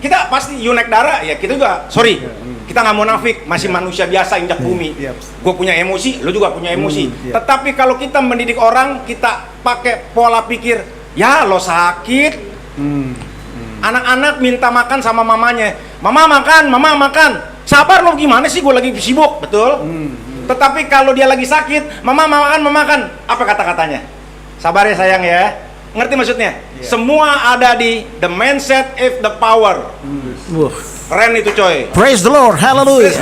Speaker 9: kita pasti you naik darah ya kita juga. Sorry, kita nggak munafik, masih manusia biasa injak bumi. Gue punya emosi, lo juga punya emosi. Tetapi kalau kita mendidik orang, kita pakai pola pikir, ya lo sakit. Anak-anak minta makan sama mamanya, mama makan. Sabar lo, gimana sih, gue lagi sibuk, betul? Tetapi kalau dia lagi sakit, mama makan, apa kata-katanya? Sabar ya sayang ya. Ngerti maksudnya? Semua ada di the mindset if the power. Keren itu coy.
Speaker 3: Praise the Lord, hallelujah.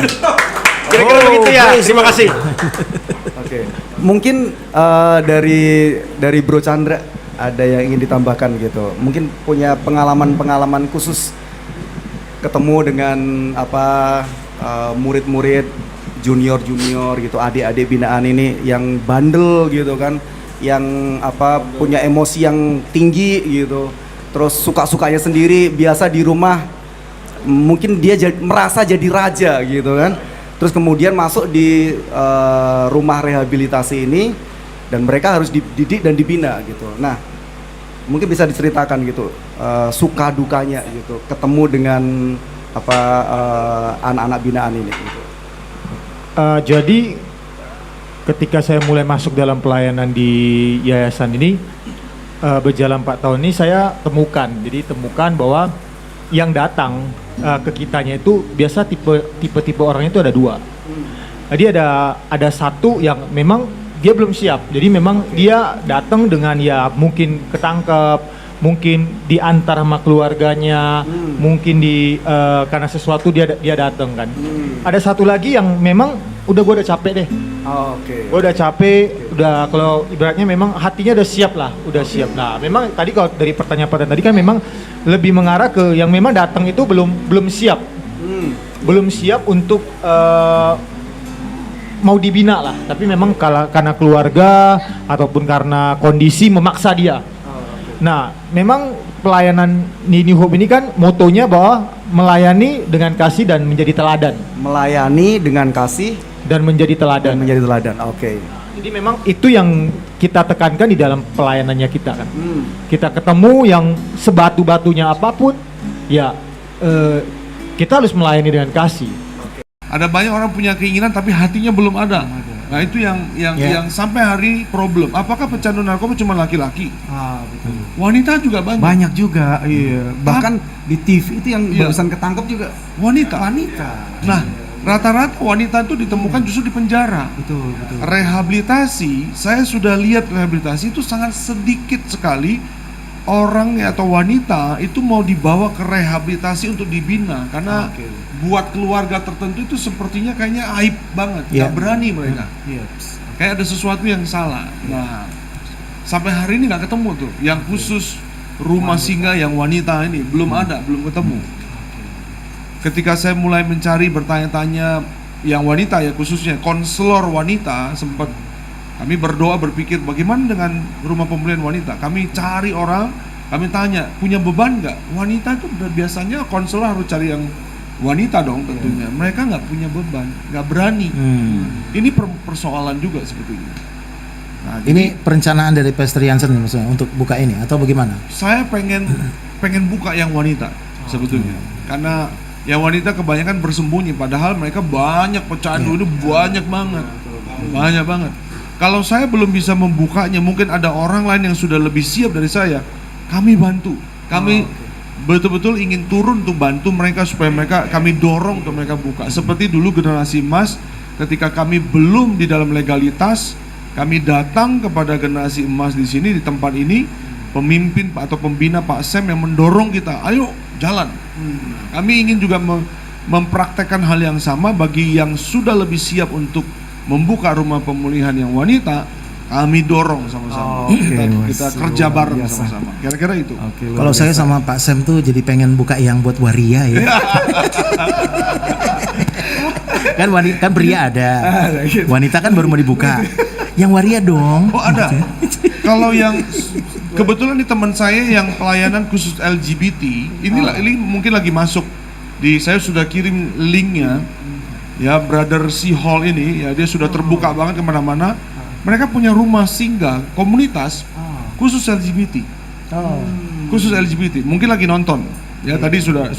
Speaker 9: Kira-kira begitu ya. Terima kasih.
Speaker 4: Oke. Mungkin dari Bro Chandra ada yang ingin ditambahkan gitu. Mungkin punya pengalaman khusus ketemu dengan murid-murid junior gitu, adik-adik binaan ini yang bandel gitu kan, yang punya emosi yang tinggi gitu, terus suka-sukanya sendiri, biasa di rumah mungkin dia merasa jadi raja gitu kan, terus kemudian masuk di rumah rehabilitasi ini dan mereka harus dididik dan dibina gitu. Nah, mungkin bisa diceritakan gitu suka dukanya gitu ketemu dengan anak-anak binaan ini gitu.
Speaker 5: Jadi ketika saya mulai masuk dalam pelayanan di yayasan ini berjalan 4 tahun ini, saya temukan bahwa yang datang ke kitanya itu biasa tipe orangnya itu ada 2. Jadi ada satu yang memang dia belum siap. Jadi memang dia datang dengan ya mungkin ketangkep, mungkin diantar sama keluarganya, mungkin karena sesuatu dia datang kan. Ada satu lagi yang memang gue udah capek deh. Gue udah capek, udah kalau ibaratnya memang hatinya udah siap lah, Nah, memang tadi kalau dari pertanyaan tadi kan memang lebih mengarah ke yang memang datang itu belum siap. Belum siap untuk mau dibina lah, tapi memang karena keluarga ataupun karena kondisi memaksa dia. Nah, memang pelayanan di New Hope ini kan motonya bahwa melayani dengan kasih dan menjadi teladan.
Speaker 4: Melayani dengan kasih
Speaker 5: dan menjadi teladan.
Speaker 4: Oke.
Speaker 5: Jadi memang itu yang kita tekankan di dalam pelayanannya kita kan. Kita ketemu yang sebatu-batunya apapun, ya kita harus melayani dengan kasih.
Speaker 2: Ada banyak orang punya keinginan tapi hatinya belum ada. Nah itu yang sampai hari problem. Apakah pecandu narkoba cuma laki-laki?
Speaker 4: Betul.
Speaker 2: Wanita juga banyak.
Speaker 4: Banyak juga, iya. Bahkan di TV itu yang barusan ketangkep juga
Speaker 2: wanita. Nah, rata-rata wanita itu ditemukan justru di penjara.
Speaker 4: Betul.
Speaker 2: Rehabilitasi, saya sudah lihat rehabilitasi itu sangat sedikit sekali orang atau wanita itu mau dibawa ke rehabilitasi untuk dibina karena buat keluarga tertentu itu sepertinya kayaknya aib banget, nggak berani mereka. Kayak ada sesuatu yang salah. Nah, sampai hari ini nggak ketemu tuh yang khusus rumah singgah yang wanita ini belum ketemu. Ketika saya mulai mencari bertanya-tanya yang wanita ya khususnya konselor wanita, sempat kami berdoa berpikir bagaimana dengan rumah pemulihan wanita. Kami cari orang, kami tanya punya beban nggak? Wanita itu biasanya konselor harus cari yang wanita dong tentunya. Mereka nggak punya beban, nggak berani. Ini persoalan juga sebetulnya. Nah,
Speaker 3: ini perencanaan dari Pastor Jansen maksudnya untuk buka ini atau bagaimana?
Speaker 2: Saya pengen buka yang wanita sebetulnya, karena yang wanita kebanyakan bersembunyi, padahal mereka banyak pecandu itu banyak banget. Kalau saya belum bisa membukanya, mungkin ada orang lain yang sudah lebih siap dari saya. Kami bantu, kami betul-betul ingin turun untuk bantu mereka supaya kami dorong untuk mereka buka. Seperti dulu generasi emas, ketika kami belum di dalam legalitas, kami datang kepada generasi emas di sini di tempat ini, pemimpin atau pembina Pak Sam yang mendorong kita, ayo jalan. Kami ingin juga mempraktekkan hal yang sama bagi yang sudah lebih siap untuk membuka rumah pemulihan yang wanita. Kami dorong sama-sama. Kita kerja bareng sama-sama. Kira-kira itu.
Speaker 3: Kalau saya sama Pak Sam tuh jadi pengen buka yang buat waria ya. kan pria ada, wanita kan baru mau dibuka. Yang waria dong.
Speaker 2: Oh ada. Kalau yang kebetulan di teman saya yang pelayanan khusus LGBT, ini mungkin lagi masuk saya sudah kirim linknya. Ya, Brother C Hall ini ya dia sudah terbuka banget kemana-mana. mereka punya rumah singgah komunitas khusus LGBT. Khusus LGBT. Mungkin lagi nonton. Ya tadi sudah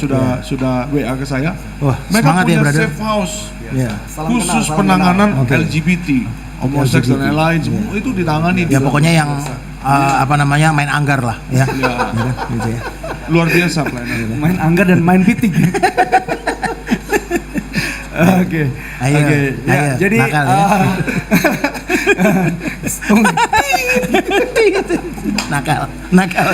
Speaker 2: WA ke saya.
Speaker 3: Wah,
Speaker 2: Mereka
Speaker 3: semangat ya,
Speaker 2: punya
Speaker 3: brother.
Speaker 2: safe house
Speaker 3: Ya.
Speaker 2: khusus penanganan
Speaker 3: Oke.
Speaker 2: LGBT, homoseks dan lain-lain semua itu ditangani.
Speaker 3: Ya pokoknya yang apa namanya main anggar lah ya.
Speaker 2: Ya,
Speaker 3: Gitu ya.
Speaker 2: luar biasa pelayanannya.
Speaker 4: Main anggar dan main pitik. Oke.
Speaker 3: Ayo,
Speaker 4: Oke. Ya,
Speaker 3: ayo,
Speaker 4: jadi
Speaker 3: nakal ya. Nakal.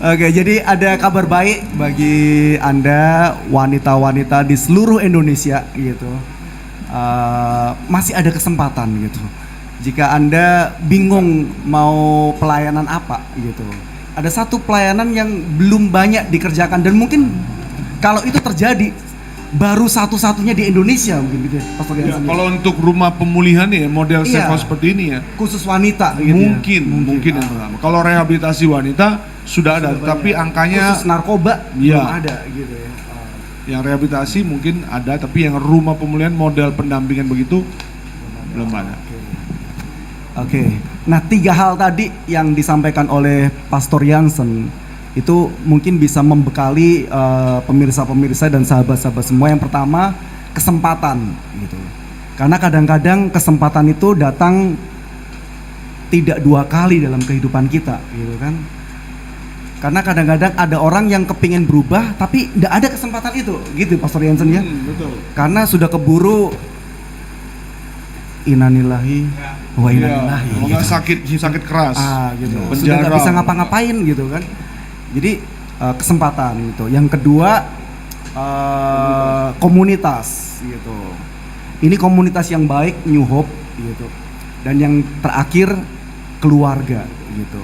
Speaker 4: Oke, jadi ada kabar baik bagi Anda wanita-wanita di seluruh Indonesia gitu. Masih ada kesempatan gitu. Jika Anda bingung mau pelayanan apa gitu. Ada satu pelayanan yang belum banyak dikerjakan dan mungkin kalau itu terjadi baru satu-satunya di Indonesia mungkin gitu ya, Pastor
Speaker 2: Ya,
Speaker 4: Jansen.
Speaker 2: kalau untuk rumah pemulihan ya model safe
Speaker 4: Iya.
Speaker 2: house seperti ini ya,
Speaker 4: Khusus wanita gitu ya.
Speaker 2: mungkin yang pertama. Kalau rehabilitasi wanita sudah ada, tapi angkanya
Speaker 4: Khusus narkoba
Speaker 2: Iya.
Speaker 4: belum ada gitu ya.
Speaker 2: yang rehabilitasi mungkin ada, tapi yang rumah pemulihan model pendampingan begitu belum ada.
Speaker 4: Oke, nah 3 hal tadi yang disampaikan oleh Pastor Jansen itu mungkin bisa membekali pemirsa-pemirsa dan sahabat-sahabat semua. Yang pertama, kesempatan gitu. Karena kadang-kadang kesempatan itu datang tidak 2 kali dalam kehidupan kita gitu kan. Karena kadang-kadang ada orang yang kepingin berubah tapi tidak ada kesempatan itu gitu Pastor Jansen ya.
Speaker 2: Betul.
Speaker 4: Karena sudah keburu innalillahi wa inna ilaihi.
Speaker 2: Kalau nggak sakit keras,
Speaker 4: Gitu. Sudah
Speaker 2: penjara,
Speaker 4: nggak bisa ngapa-ngapain gitu kan. Jadi kesempatan gitu. Yang kedua komunitas gitu. Ini komunitas yang baik, New Hope gitu. Dan yang terakhir keluarga gitu.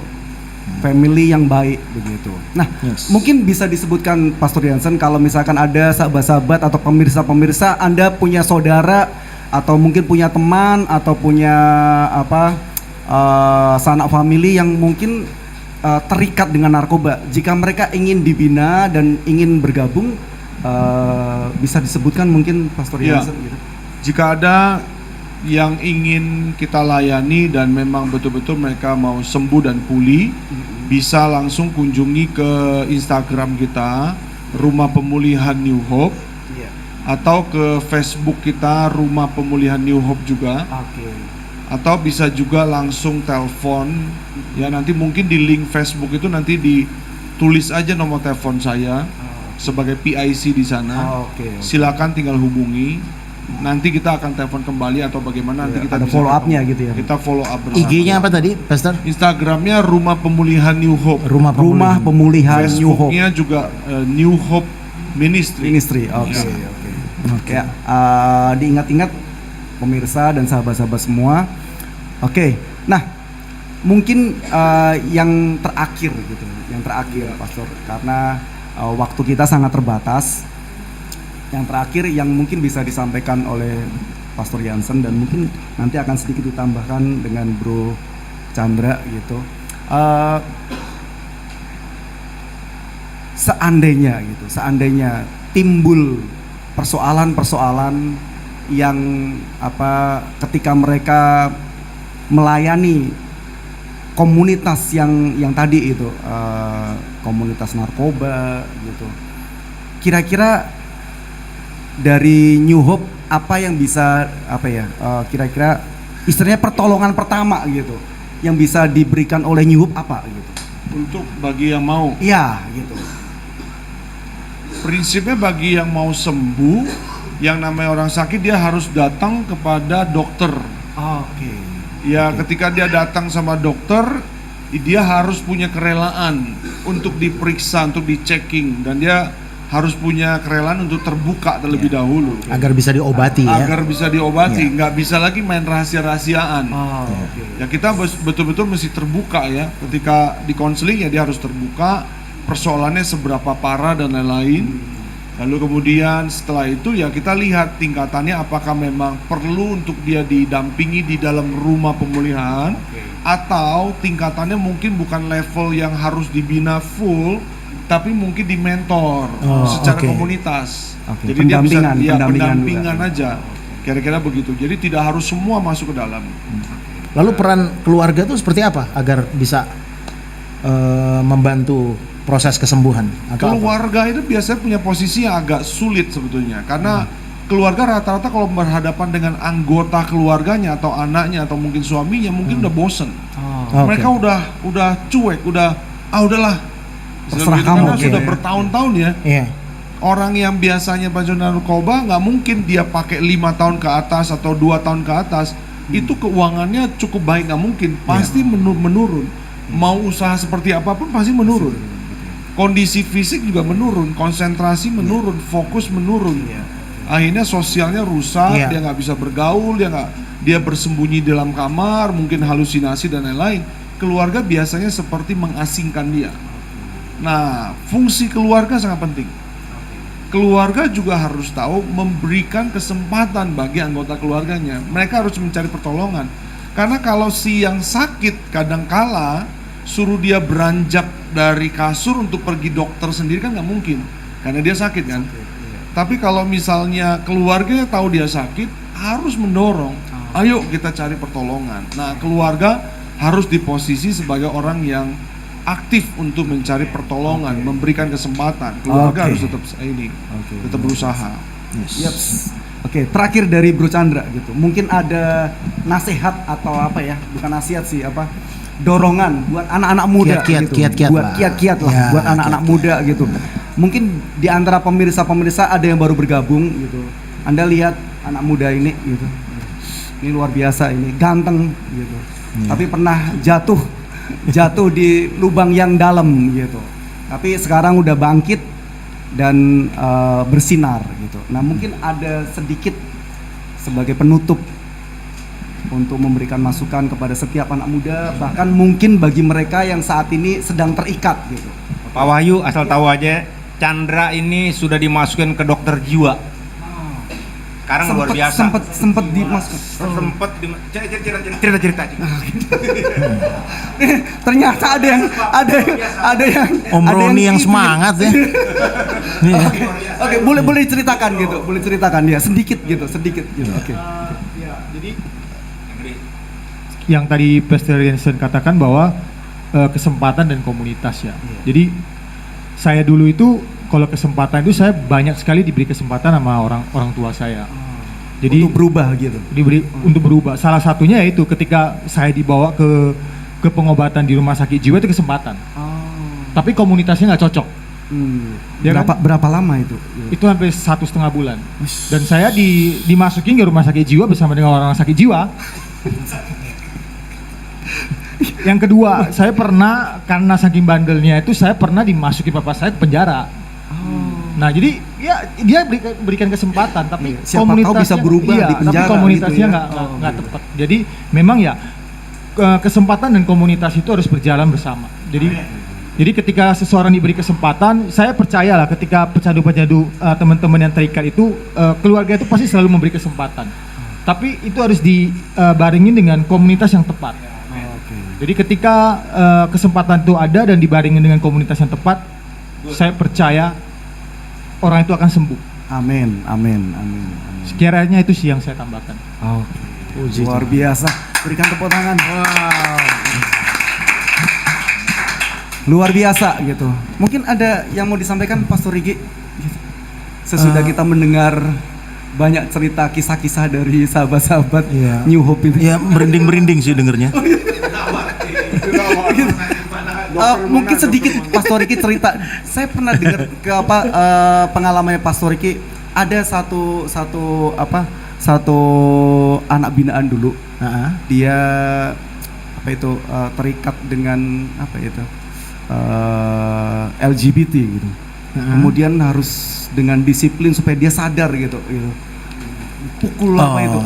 Speaker 4: Family yang baik begitu. Nah, mungkin bisa disebutkan Pastor Jansen kalau misalkan ada sahabat-sahabat atau pemirsa-pemirsa Anda punya saudara atau mungkin punya teman atau punya sanak family yang mungkin terikat dengan narkoba. Jika mereka ingin dibina dan ingin bergabung, bisa disebutkan mungkin Pastor
Speaker 2: Iya.
Speaker 4: Jansen gitu.
Speaker 2: Jika ada yang ingin kita layani dan memang betul-betul mereka mau sembuh dan pulih, bisa langsung kunjungi ke Instagram kita, Rumah Pemulihan New Hope, atau ke Facebook kita, Rumah Pemulihan New Hope juga.
Speaker 4: Oke.
Speaker 2: Atau bisa juga langsung telepon ya, nanti mungkin di link Facebook itu nanti ditulis aja nomor telepon saya sebagai PIC di sana.
Speaker 4: Oke.
Speaker 2: Silakan tinggal hubungi, nanti kita akan telepon kembali atau bagaimana nanti kita
Speaker 4: ada
Speaker 2: bisa
Speaker 4: follow up-nya
Speaker 2: ketemu.
Speaker 4: gitu ya.
Speaker 2: Kita follow up bersama.
Speaker 3: IG-nya apa tadi, Pastor?
Speaker 2: Instagramnya Rumah Pemulihan New Hope.
Speaker 3: Rumah
Speaker 4: Rumah Pemulihan New Hope
Speaker 2: Facebooknya juga New Hope Ministry.
Speaker 4: Ministry. Oke. Ya, diingat-ingat pemirsa dan sahabat-sahabat semua. Oke. Nah, mungkin yang terakhir gitu, yang terakhir Pastor, karena waktu kita sangat terbatas. Yang terakhir yang mungkin bisa disampaikan oleh Pastor Jansen dan mungkin nanti akan sedikit ditambahkan dengan Bro Chandra gitu. Seandainya timbul persoalan-persoalan yang ketika mereka melayani komunitas yang tadi itu komunitas narkoba gitu. Kira-kira dari New Hope apa yang bisa kira-kira istilahnya pertolongan pertama gitu yang bisa diberikan oleh New Hope apa gitu?
Speaker 2: Untuk bagi yang mau.
Speaker 4: Iya gitu.
Speaker 2: Prinsipnya bagi yang mau sembuh, yang namanya orang sakit dia harus datang kepada dokter.
Speaker 4: Oke.
Speaker 2: Ya, ketika dia datang sama dokter, dia harus punya kerelaan untuk diperiksa, untuk dicekking, dan dia harus punya kerelaan untuk terbuka terlebih dahulu.
Speaker 3: Agar bisa diobati ya.
Speaker 2: Agar bisa diobati, nggak bisa lagi main rahasia-rahasiaan. Ya kita betul-betul mesti terbuka ya. Ketika di konseling ya dia harus terbuka, persoalannya seberapa parah dan lain-lain. Lalu kemudian setelah itu ya kita lihat tingkatannya apakah memang perlu untuk dia didampingi di dalam rumah pemulihan, atau tingkatannya mungkin bukan level yang harus dibina full, tapi mungkin di mentor secara komunitas. Jadi dia bisa
Speaker 4: pendampingan
Speaker 2: pendampingan
Speaker 4: juga.
Speaker 2: aja. Kira-kira begitu. Jadi tidak harus semua masuk ke dalam.
Speaker 3: Lalu peran keluarga itu seperti apa agar bisa membantu proses kesembuhan? Atau apa?
Speaker 2: Keluarga itu biasanya punya posisi yang agak sulit sebetulnya, karena keluarga rata-rata kalau berhadapan dengan anggota keluarganya atau anaknya atau mungkin suaminya mungkin udah bosen. Mereka udah cuek, udahlah.
Speaker 4: Terserah
Speaker 2: Gitu,
Speaker 4: kamu,
Speaker 2: karena
Speaker 4: oke.
Speaker 2: sudah bertahun-tahun ya.
Speaker 3: Iya.
Speaker 2: Orang yang biasanya pensiunan narkoba nggak mungkin dia pakai 5 tahun ke atas atau 2 tahun ke atas itu keuangannya cukup baik, nggak mungkin, pasti menurun. Mau usaha seperti apapun pasti menurun. Kondisi fisik juga menurun, konsentrasi menurun, fokus menurun. Akhirnya sosialnya rusak,
Speaker 3: Iya.
Speaker 2: dia nggak bisa bergaul, dia bersembunyi dalam kamar, mungkin halusinasi dan lain-lain. Keluarga biasanya seperti mengasingkan dia. Nah, fungsi keluarga sangat penting. Keluarga juga harus tahu memberikan kesempatan bagi anggota keluarganya. Mereka harus mencari pertolongan. Karena kalau si yang sakit kadangkala suruh dia beranjak dari kasur untuk pergi dokter sendiri kan nggak mungkin, karena dia sakit kan. Tapi kalau misalnya keluarganya tahu dia sakit, harus mendorong, ayo kita cari pertolongan. Nah, keluarga harus di posisi sebagai orang yang aktif untuk mencari pertolongan, memberikan kesempatan. Keluarga harus tetap tetap berusaha.
Speaker 4: Yaps. Oke, terakhir dari Bro Chandra gitu. Mungkin ada nasihat atau apa ya? Bukan nasihat sih, apa? Dorongan buat anak-anak muda gitu.
Speaker 3: Kiat-kiat
Speaker 4: buat
Speaker 3: lah.
Speaker 4: kiat-kiat lah
Speaker 3: Ya,
Speaker 4: buat anak-anak muda gitu. Mungkin di antara pemirsa-pemirsa ada yang baru bergabung gitu. Anda lihat anak muda ini gitu. Ini luar biasa, ini ganteng gitu. Tapi pernah jatuh di lubang yang dalam gitu. Tapi sekarang udah bangkit dan bersinar gitu. Nah, mungkin ada sedikit sebagai penutup untuk memberikan masukan kepada setiap anak muda, bahkan mungkin bagi mereka yang saat ini sedang terikat gitu.
Speaker 9: Pak Wahyu, asal tahu aja, Chandra ini sudah dimasukkan ke dokter jiwa. Sekarang luar biasa.
Speaker 4: Sempet dimasukkan.
Speaker 9: Cerita.
Speaker 4: Ternyata ada yang
Speaker 3: Om Roni yang semangat ya.
Speaker 4: Oke, boleh diceritakan gitu, boleh ceritakan ya sedikit gitu. Oke.
Speaker 5: Jadi yang tadi Pastor Jensen katakan bahwa kesempatan dan komunitas ya. Jadi saya dulu itu kalau kesempatan itu saya banyak sekali diberi kesempatan sama orang tua saya. Jadi
Speaker 4: Untuk berubah gitu.
Speaker 5: untuk berubah. Salah satunya yaitu ketika saya dibawa ke pengobatan di rumah sakit jiwa itu kesempatan. Tapi komunitasnya nggak cocok. Ya kan?
Speaker 4: Berapa lama itu?
Speaker 5: Itu hampir 1,5 bulan. Dan saya dimasukin ke rumah sakit jiwa bersama dengan orang sakit jiwa. Yang kedua, saya pernah karena saking bandelnya itu saya pernah dimasukin papa saya ke penjara. Nah, jadi ya dia berikan kesempatan, tapi
Speaker 4: Siapa tahu
Speaker 5: komunitasnya
Speaker 4: bisa berubah di penjara
Speaker 5: tapi komunitasnya
Speaker 4: gitu ya.
Speaker 5: nggak tepat. Jadi memang ya kesempatan dan komunitas itu harus berjalan bersama. Jadi ketika seseorang diberi kesempatan, saya percayalah ketika pecandu-pecandu teman-teman yang terikat itu keluarga itu pasti selalu memberi kesempatan. Tapi itu harus dibaringin dengan komunitas yang tepat. Jadi ketika kesempatan itu ada dan dibaringin dengan komunitas yang tepat, saya percaya orang itu akan sembuh.
Speaker 4: Amin.
Speaker 5: Sekiranya itu sih yang saya tambahkan.
Speaker 4: Luar biasa. Berikan tepuk tangan. Wow. Luar biasa gitu. Mungkin ada yang mau disampaikan Pastor Rigi? Gitu. Sesudah kita mendengar banyak cerita kisah-kisah dari sahabat-sahabat New Hope ini.
Speaker 3: Ya merinding sih dengernya.
Speaker 4: Mungkin sedikit Pastor Riki cerita. Saya pernah dengar pengalamannya Pastor Riki. Ada satu anak binaan dulu. Dia terikat dengan LGBT gitu. Kemudian harus dengan disiplin supaya dia sadar gitu. Pukul itu.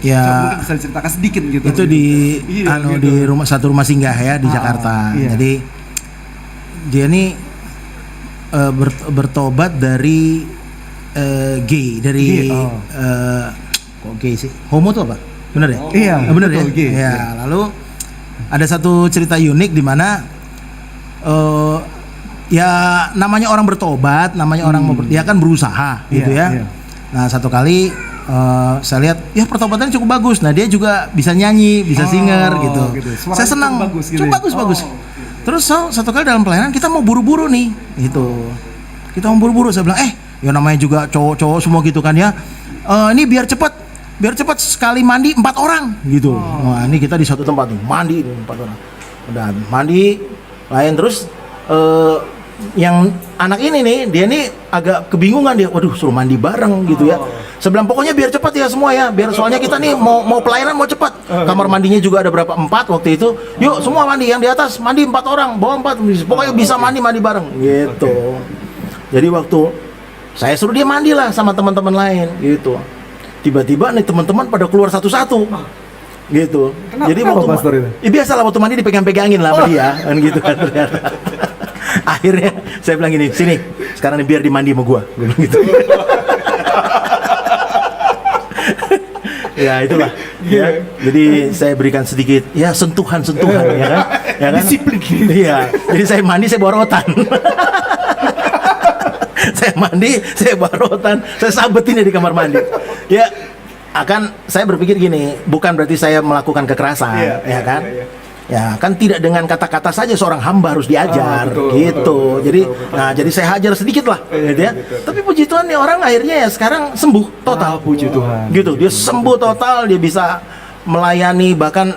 Speaker 3: Ya.
Speaker 4: Mungkin bisa diceritakan sedikit gitu.
Speaker 3: Itu di satu rumah singgah ya di Jakarta.
Speaker 4: Iya.
Speaker 3: Jadi dia ini bertobat dari gay, dari kok gay sih? Homo tuh apa? Bener ya?
Speaker 4: Iya,
Speaker 3: bener
Speaker 4: betul,
Speaker 3: ya.
Speaker 4: gay.
Speaker 3: Ya, lalu ada satu cerita unik di mana ya namanya orang bertobat, namanya orang dia kan berusaha gitu ya.
Speaker 4: Iya.
Speaker 3: Nah, satu kali saya lihat ya pertobatannya cukup bagus. Nah dia juga bisa nyanyi, bisa singer gitu.
Speaker 4: Suaranya
Speaker 3: Saya senang.
Speaker 4: cukup bagus gitu
Speaker 3: Cukup
Speaker 4: ya?
Speaker 3: bagus. Terus satu kali dalam pelayanan kita mau buru-buru nih, gitu. Kita mau buru-buru. Saya bilang, ya namanya juga cowok-cowok semua gitu kan ya. Ini biar cepat sekali mandi 4 orang gitu. Wah ini kita di satu tempat nih mandi 4 orang. Udah mandi, lain terus yang anak ini nih dia nih agak kebingungan dia, waduh suruh mandi bareng gitu ya. Saya bilang pokoknya biar cepat ya semua ya, biar soalnya kita nih mau pelayanan mau cepat. Kamar mandinya juga ada berapa 4 waktu itu. Yuk semua mandi, yang di atas mandi 4 orang, bawah 4, pokoknya bisa mandi bareng gitu. Jadi waktu saya suruh dia mandi lah sama teman-teman lain gitu. Tiba-tiba nih teman-teman pada keluar satu-satu gitu. Jadi waktu
Speaker 4: pastor itu?
Speaker 3: Ya biasalah waktu mandi dipegang-pegangin lah sama dia kan gitu kan ternyata. Akhirnya saya bilang gini, sini sekarang nih biar dimandi sama gua bilang gitu. Ya itulah ya. Jadi saya berikan sedikit ya sentuhan-sentuhan ya kan. Ya kan? Disiplin. Iya. Jadi saya mandi saya bawa rotan. Saya mandi, saya bawa rotan, saya sabetin dia di kamar mandi. Ya akan saya berpikir gini, bukan berarti saya melakukan kekerasan, ya kan? Ya kan tidak dengan kata-kata saja seorang hamba harus diajar, gitu. Jadi, jadi saya hajar sedikit lah, gitu ya. Tapi puji Tuhan nih orang akhirnya ya sekarang sembuh total.
Speaker 4: Puji Tuhan.
Speaker 3: Gitu, dia sembuh total, dia bisa melayani bahkan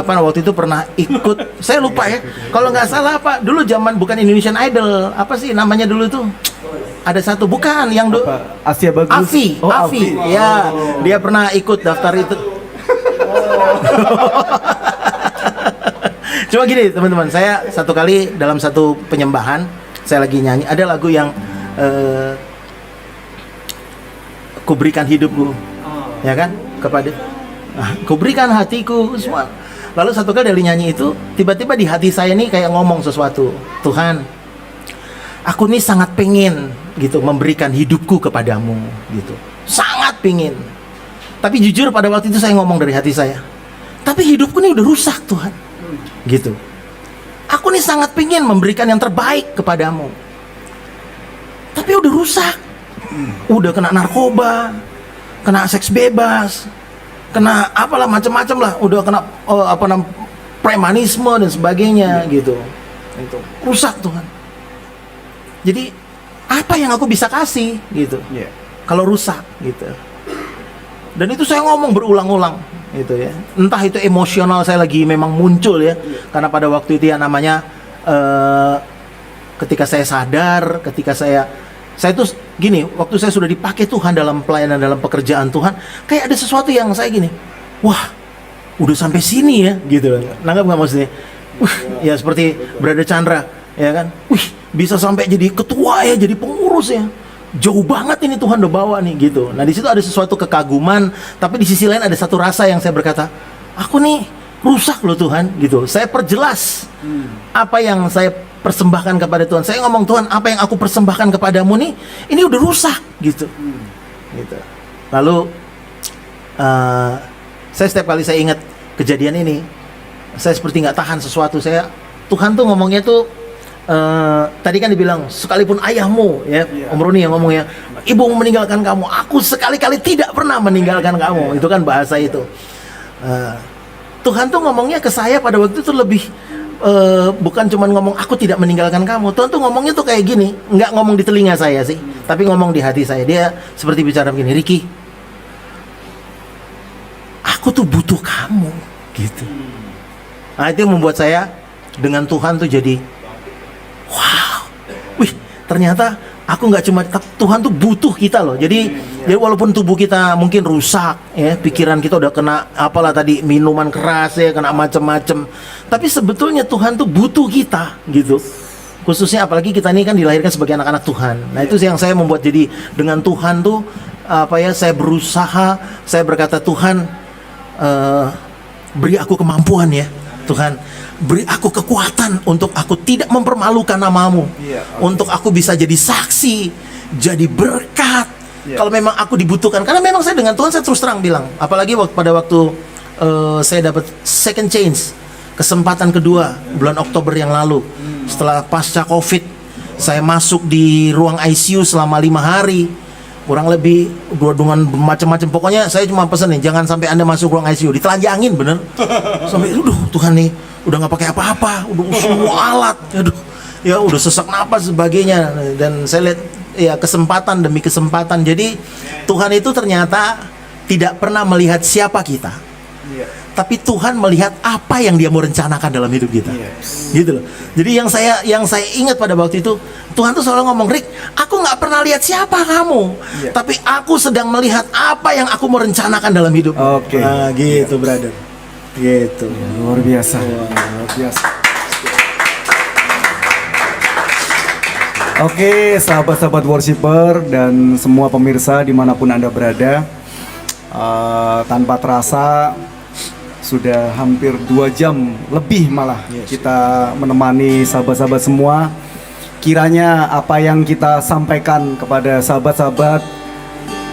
Speaker 3: waktu itu pernah ikut, saya lupa ya. Kalau nggak salah dulu zaman bukan Indonesian Idol, apa sih namanya dulu tuh? Ada satu bukan yang
Speaker 4: Asia Bagus.
Speaker 3: Afi. Ya, dia pernah ikut daftar itu. Cuma gini teman-teman, saya satu kali dalam satu penyembahan saya lagi nyanyi, ada lagu yang kuberikan hidupku, ya kan, kepada, kuberikan hatiku semua. Lalu satu kali dari nyanyi itu, tiba-tiba di hati saya nih kayak ngomong sesuatu, Tuhan, aku nih sangat pengen gitu memberikan hidupku kepadamu gitu, sangat pengen. Tapi jujur pada waktu itu saya ngomong dari hati saya, tapi hidupku nih udah rusak Tuhan, gitu. Aku nih sangat pengen memberikan yang terbaik kepadamu, tapi udah rusak, udah kena narkoba, kena seks bebas, kena apalah macam-macam lah, udah kena premanisme dan sebagainya gitu. Itu rusak Tuhan. Jadi apa yang aku bisa kasih gitu, kalau rusak gitu. Dan itu saya ngomong berulang-ulang gitu ya. Entah itu emosional saya lagi memang muncul ya, karena pada waktu itu ya namanya ketika saya sadar, ketika saya tuh gini, waktu saya sudah dipakai Tuhan dalam pelayanan, dalam pekerjaan Tuhan, kayak ada sesuatu yang saya gini, wah udah sampai sini ya gitu. Nanggap nggak maksudnya? Ya seperti Brother Chandra ya kan, bisa sampai jadi ketua ya, jadi pengurus ya. Jauh banget ini Tuhan udah bawa nih gitu. Nah di situ ada sesuatu kekaguman, tapi di sisi lain ada satu rasa yang saya berkata, aku nih rusak loh Tuhan gitu. Saya perjelas apa yang saya persembahkan kepada Tuhan. Saya ngomong, Tuhan, apa yang aku persembahkan kepadamu nih, ini udah rusak gitu. Gitu. Lalu saya setiap kali saya ingat kejadian ini, saya seperti nggak tahan sesuatu. Tuhan tuh ngomongnya tuh tadi kan dibilang sekalipun ayahmu ya, Om Roni yang ngomongnya, ibu meninggalkan kamu, aku sekali-kali tidak pernah meninggalkan kamu. Itu kan bahasa itu. Tuhan tuh ngomongnya ke saya pada waktu itu lebih bukan cuma ngomong aku tidak meninggalkan kamu. Tuhan tuh ngomongnya tuh kayak gini, nggak ngomong di telinga saya sih, tapi ngomong di hati saya. Dia seperti bicara begini, Ricky, aku tuh butuh kamu gitu. Nah itu yang membuat saya dengan Tuhan tuh jadi wow, ternyata aku nggak cuma, Tuhan tuh butuh kita loh. Jadi walaupun tubuh kita mungkin rusak ya, pikiran kita udah kena apalah tadi, minuman keras ya, kena macam-macam, tapi sebetulnya Tuhan tuh butuh kita gitu. Khususnya apalagi kita ini kan dilahirkan sebagai anak-anak Tuhan. Nah itu yang saya membuat jadi dengan Tuhan tuh saya berusaha, saya berkata, Tuhan beri aku kemampuan ya Tuhan, beri aku kekuatan untuk aku tidak mempermalukan namamu, untuk aku bisa jadi saksi, jadi berkat, kalau memang aku dibutuhkan. Karena memang saya dengan Tuhan, saya terus terang bilang, apalagi pada waktu saya dapat second chance, kesempatan kedua bulan Oktober yang lalu, setelah pasca COVID, saya masuk di ruang ICU selama 5 hari. kurang lebih dengan macam-macam. Pokoknya saya cuma pesen nih, jangan sampai Anda masuk ruang ICU ditelanjangin bener. Sampai Tuhan nih udah nggak pakai apa-apa, udah semua alat, aduh, ya udah sesak napas sebagainya. Dan saya lihat ya kesempatan demi kesempatan. Jadi Tuhan itu ternyata tidak pernah melihat siapa kita, tapi Tuhan melihat apa yang Dia mau rencanakan dalam hidup kita, gitu loh. Jadi yang saya ingat pada waktu itu, Tuhan tuh selalu ngomong, Rick, aku nggak pernah lihat siapa kamu, tapi aku sedang melihat apa yang aku mau rencanakan dalam hidup.
Speaker 4: Oke.
Speaker 3: Nah, gitu, brother. Gitu.
Speaker 4: Luar biasa. Luar biasa. Oke, sahabat-sahabat worshiper dan semua pemirsa dimanapun Anda berada, tanpa terasa sudah hampir 2 jam lebih malah kita menemani sahabat-sahabat semua. Kiranya apa yang kita sampaikan kepada sahabat-sahabat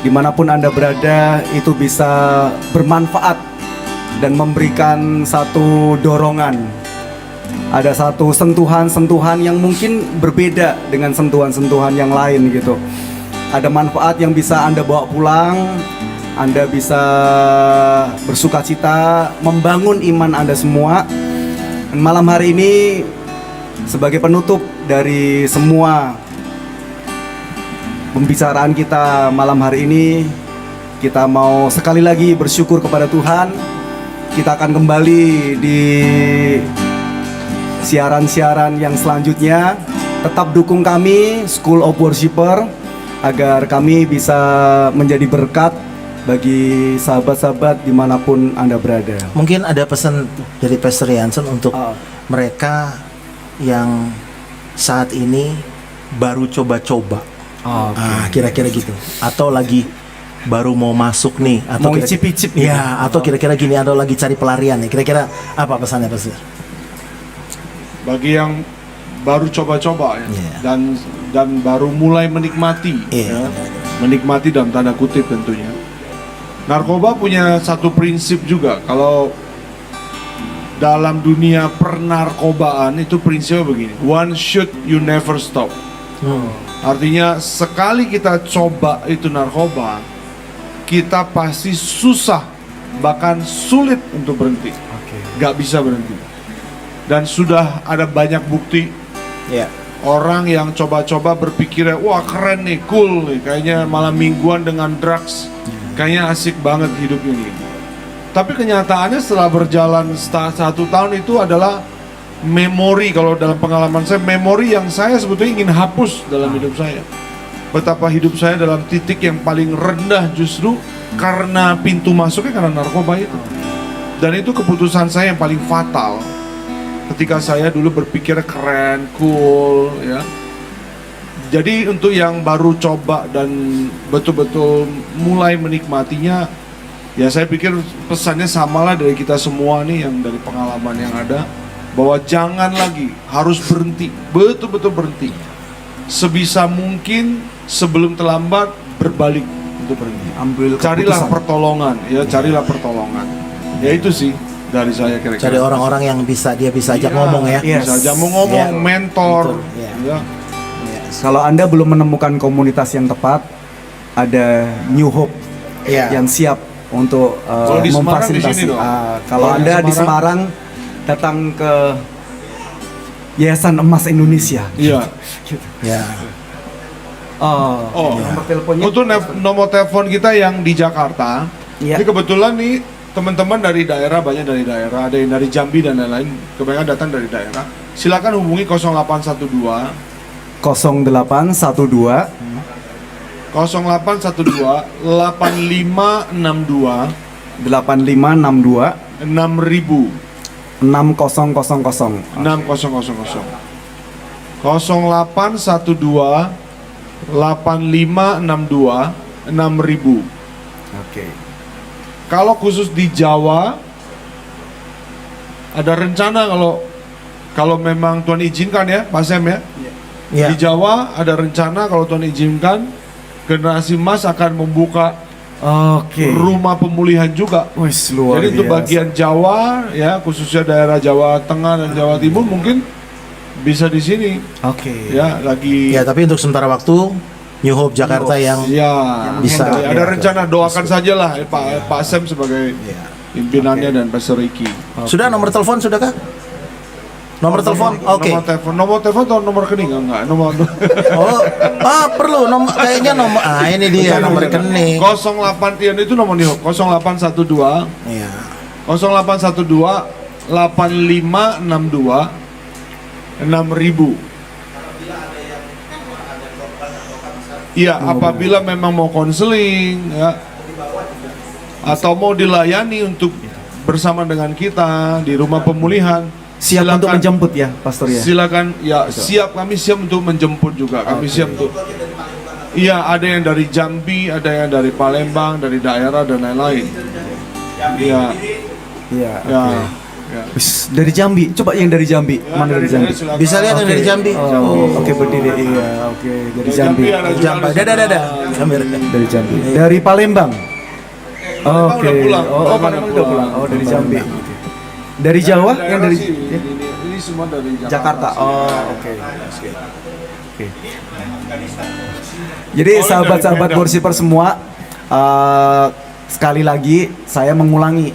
Speaker 4: dimanapun Anda berada itu bisa bermanfaat dan memberikan satu dorongan. Ada satu sentuhan-sentuhan yang mungkin berbeda dengan sentuhan-sentuhan yang lain gitu. Ada manfaat yang bisa Anda bawa pulang. Anda bisa bersukacita membangun iman Anda semua. Dan malam hari ini sebagai penutup dari semua pembicaraan kita malam hari ini, kita mau sekali lagi bersyukur kepada Tuhan. Kita akan kembali di siaran-siaran yang selanjutnya. Tetap dukung kami School of Worshiper agar kami bisa menjadi berkat bagi sahabat-sahabat dimanapun Anda berada.
Speaker 3: Mungkin ada pesan dari Pastor Jansen untuk mereka yang saat ini baru coba-coba, kira-kira gitu, atau lagi baru mau masuk nih, atau
Speaker 4: mau icip-icip
Speaker 3: ya, atau kira-kira gini, atau lagi cari pelarian nih, kira-kira apa pesannya, Pastor?
Speaker 2: Bagi yang baru coba-coba ya, dan baru mulai menikmati, ya, menikmati dalam tanda kutip tentunya. Narkoba punya satu prinsip juga. Kalau dalam dunia pernarkobaan itu prinsipnya begini: one shoot, you never stop. Artinya sekali kita coba itu narkoba, kita pasti susah, bahkan sulit untuk berhenti. Gak bisa berhenti. Dan sudah ada banyak bukti. Orang yang coba-coba berpikirnya, wah keren nih, cool nih, kayaknya malam mingguan dengan drugs, kayaknya asik banget hidup ini. Tapi kenyataannya setelah berjalan 1 tahun itu adalah memori, kalau dalam pengalaman saya, memori yang saya sebetulnya ingin hapus dalam hidup saya. Betapa hidup saya dalam titik yang paling rendah justru karena pintu masuknya karena narkoba itu. Dan itu keputusan saya yang paling fatal. Ketika saya dulu berpikir keren, cool, ya. Jadi untuk yang baru coba dan betul-betul mulai menikmatinya, ya saya pikir pesannya samalah dari kita semua nih yang dari pengalaman yang ada, bahwa jangan lagi, harus berhenti, betul-betul berhenti. Sebisa mungkin sebelum terlambat berbalik untuk berhenti.
Speaker 4: Ambil keputusan.
Speaker 2: Carilah pertolongan, ya carilah pertolongan. Ya itu sih dari saya kira-kira.
Speaker 3: Cari orang-orang yang bisa ajak ngomong ya.
Speaker 2: Bisa ajak ngomong, mentor.
Speaker 3: Betul,
Speaker 2: Ya.
Speaker 4: Kalau Anda belum menemukan komunitas yang tepat, ada New Hope yang siap untuk
Speaker 2: Kalau di Semarang di
Speaker 4: memfasilitasi.
Speaker 2: sini dong.
Speaker 4: Kalau Anda di Semarang, datang ke Yayasan Emas Indonesia.
Speaker 2: Iya.
Speaker 3: Ya.
Speaker 4: Nomor teleponnya.
Speaker 2: Untuk nomor telepon kita yang di Jakarta. Ini kebetulan nih teman-teman dari daerah, banyak dari daerah, ada yang dari Jambi dan lain-lain, kebanyakan datang dari daerah. Silakan hubungi 0812
Speaker 4: 0812
Speaker 2: 0812 8562
Speaker 4: 8562
Speaker 2: 6000
Speaker 4: 6000
Speaker 2: 6000 0812 8562 6000.
Speaker 4: Oke.
Speaker 2: Kalau khusus di Jawa ada rencana, kalau memang Tuhan izinkan ya, Pak Sem ya. Di Jawa ada rencana kalau Tuhan izinkan, Generasi Emas akan membuka rumah pemulihan juga. Jadi untuk bagian Jawa ya, khususnya daerah Jawa Tengah dan Jawa Timur mungkin bisa di sini. Ya, lagi.
Speaker 3: Ya, tapi untuk sementara waktu New Hope Jakarta yang
Speaker 2: Ya,
Speaker 3: bisa.
Speaker 2: ada rencana, doakan sajalah Pak Sam sebagai pimpinannya dan Pastor Ricky.
Speaker 3: Sudah nomor telepon sudahkah? Nomor telepon? Oke.
Speaker 2: Nomor telepon atau nomor rekening? Enggak, nomor.
Speaker 3: Oh, perlu nomor kayaknya nomor. Ini dia nomor rekening.
Speaker 2: 08 itu nomor New Hope 0812
Speaker 3: Iya.
Speaker 2: 0812 8562 6000. Iya, apabila memang mau konseling ya, atau mau dilayani untuk bersama dengan kita di rumah pemulihan,
Speaker 4: Siap untuk menjemput ya, Pastor ya.
Speaker 2: Silakan ya, siap, kami siap untuk menjemput juga. Kami siap untuk. Iya, ada yang dari Jambi, ada yang dari Palembang, dari daerah dan lain-lain. Iya.
Speaker 4: Iya.
Speaker 2: Ya. Ya.
Speaker 4: Wis, dari Jambi, coba yang dari Jambi. Mana dari Jambi?
Speaker 3: Bisa lihat yang dari Jambi.
Speaker 4: Oke, berdiri. Iya, oke. Dari Jambi.
Speaker 3: Jambi. Dadah. Sambil.
Speaker 4: Dari Jambi. Dari Palembang.
Speaker 2: Palembang
Speaker 4: Oke.
Speaker 2: udah pulang.
Speaker 4: Oh, Palembang udah pulang. Oh, dari Jambi. Dari Jawa yang dari
Speaker 2: ini semua dari
Speaker 4: Jakarta. Oh, oke. Oke. Jadi sahabat-sahabat worshiper semua, sekali lagi saya mengulangi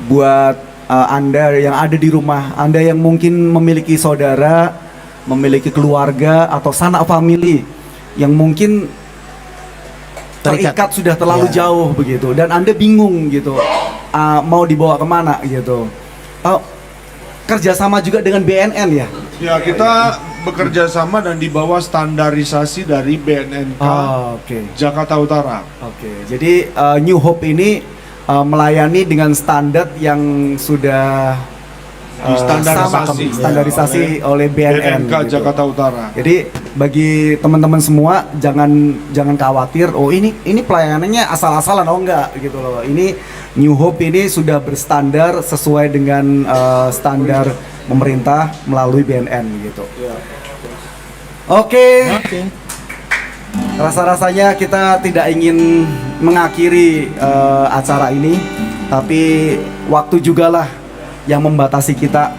Speaker 4: buat Anda yang ada di rumah, Anda yang mungkin memiliki saudara, memiliki keluarga atau sanak family yang mungkin terikat sudah terlalu jauh begitu, dan Anda bingung gitu, mau dibawa kemana gitu. Kerjasama juga dengan BNN ya?
Speaker 2: Ya, kita bekerja sama dan di bawah standarisasi dari BNNK Jakarta Utara.
Speaker 4: Oke, jadi New Hope ini melayani dengan standar yang sudah standarisasi oleh BNN gitu.
Speaker 2: Jakarta Utara.
Speaker 4: Jadi bagi teman-teman semua jangan khawatir. Oh ini pelayanannya asal-asalan, oh enggak gitu loh. Ini New Hope ini sudah berstandar sesuai dengan standar pemerintah melalui BNN gitu. Oke. Rasa-rasanya kita tidak ingin mengakhiri acara ini, tapi waktu jugalah yang membatasi kita.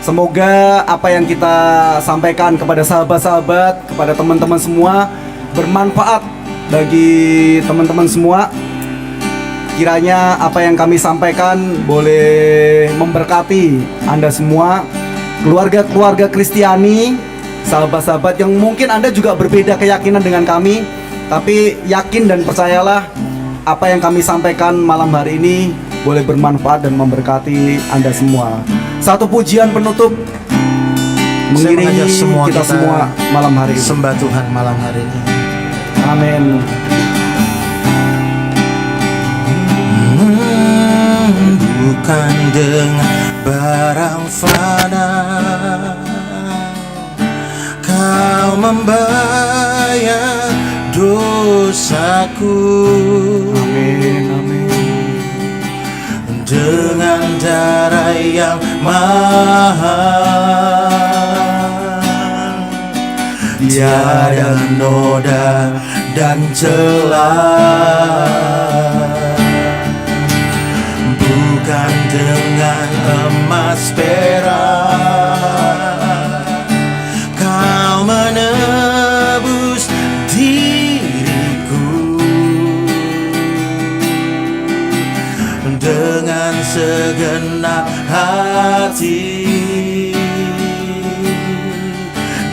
Speaker 4: Semoga apa yang kita sampaikan kepada sahabat-sahabat, kepada teman-teman semua bermanfaat bagi teman-teman semua. Kiranya apa yang kami sampaikan boleh memberkati Anda semua, keluarga-keluarga Kristiani, sahabat-sahabat yang mungkin Anda juga berbeda keyakinan dengan kami, tapi yakin dan percayalah apa yang kami sampaikan malam hari ini boleh bermanfaat dan memberkati Anda semua. Satu pujian penutup mengiringi kita semua malam hari ini.
Speaker 3: Sembah Tuhan malam hari ini.
Speaker 4: Amin.
Speaker 3: Bukan dengan barang fana Kau membayar dosaku.
Speaker 4: Amin, amin.
Speaker 3: Dengan darah yang mahal, tiada noda dan celah. Bukan dengan emas perak Kau menebus diriku. Dengan segenap hati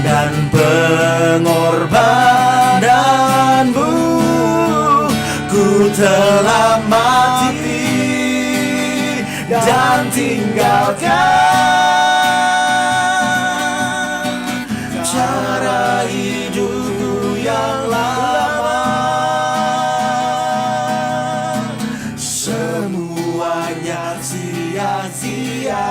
Speaker 3: dan pengorbananmu, ku telah mati dan tinggalkan cara hidupku yang lama. Semuanya sia-sia.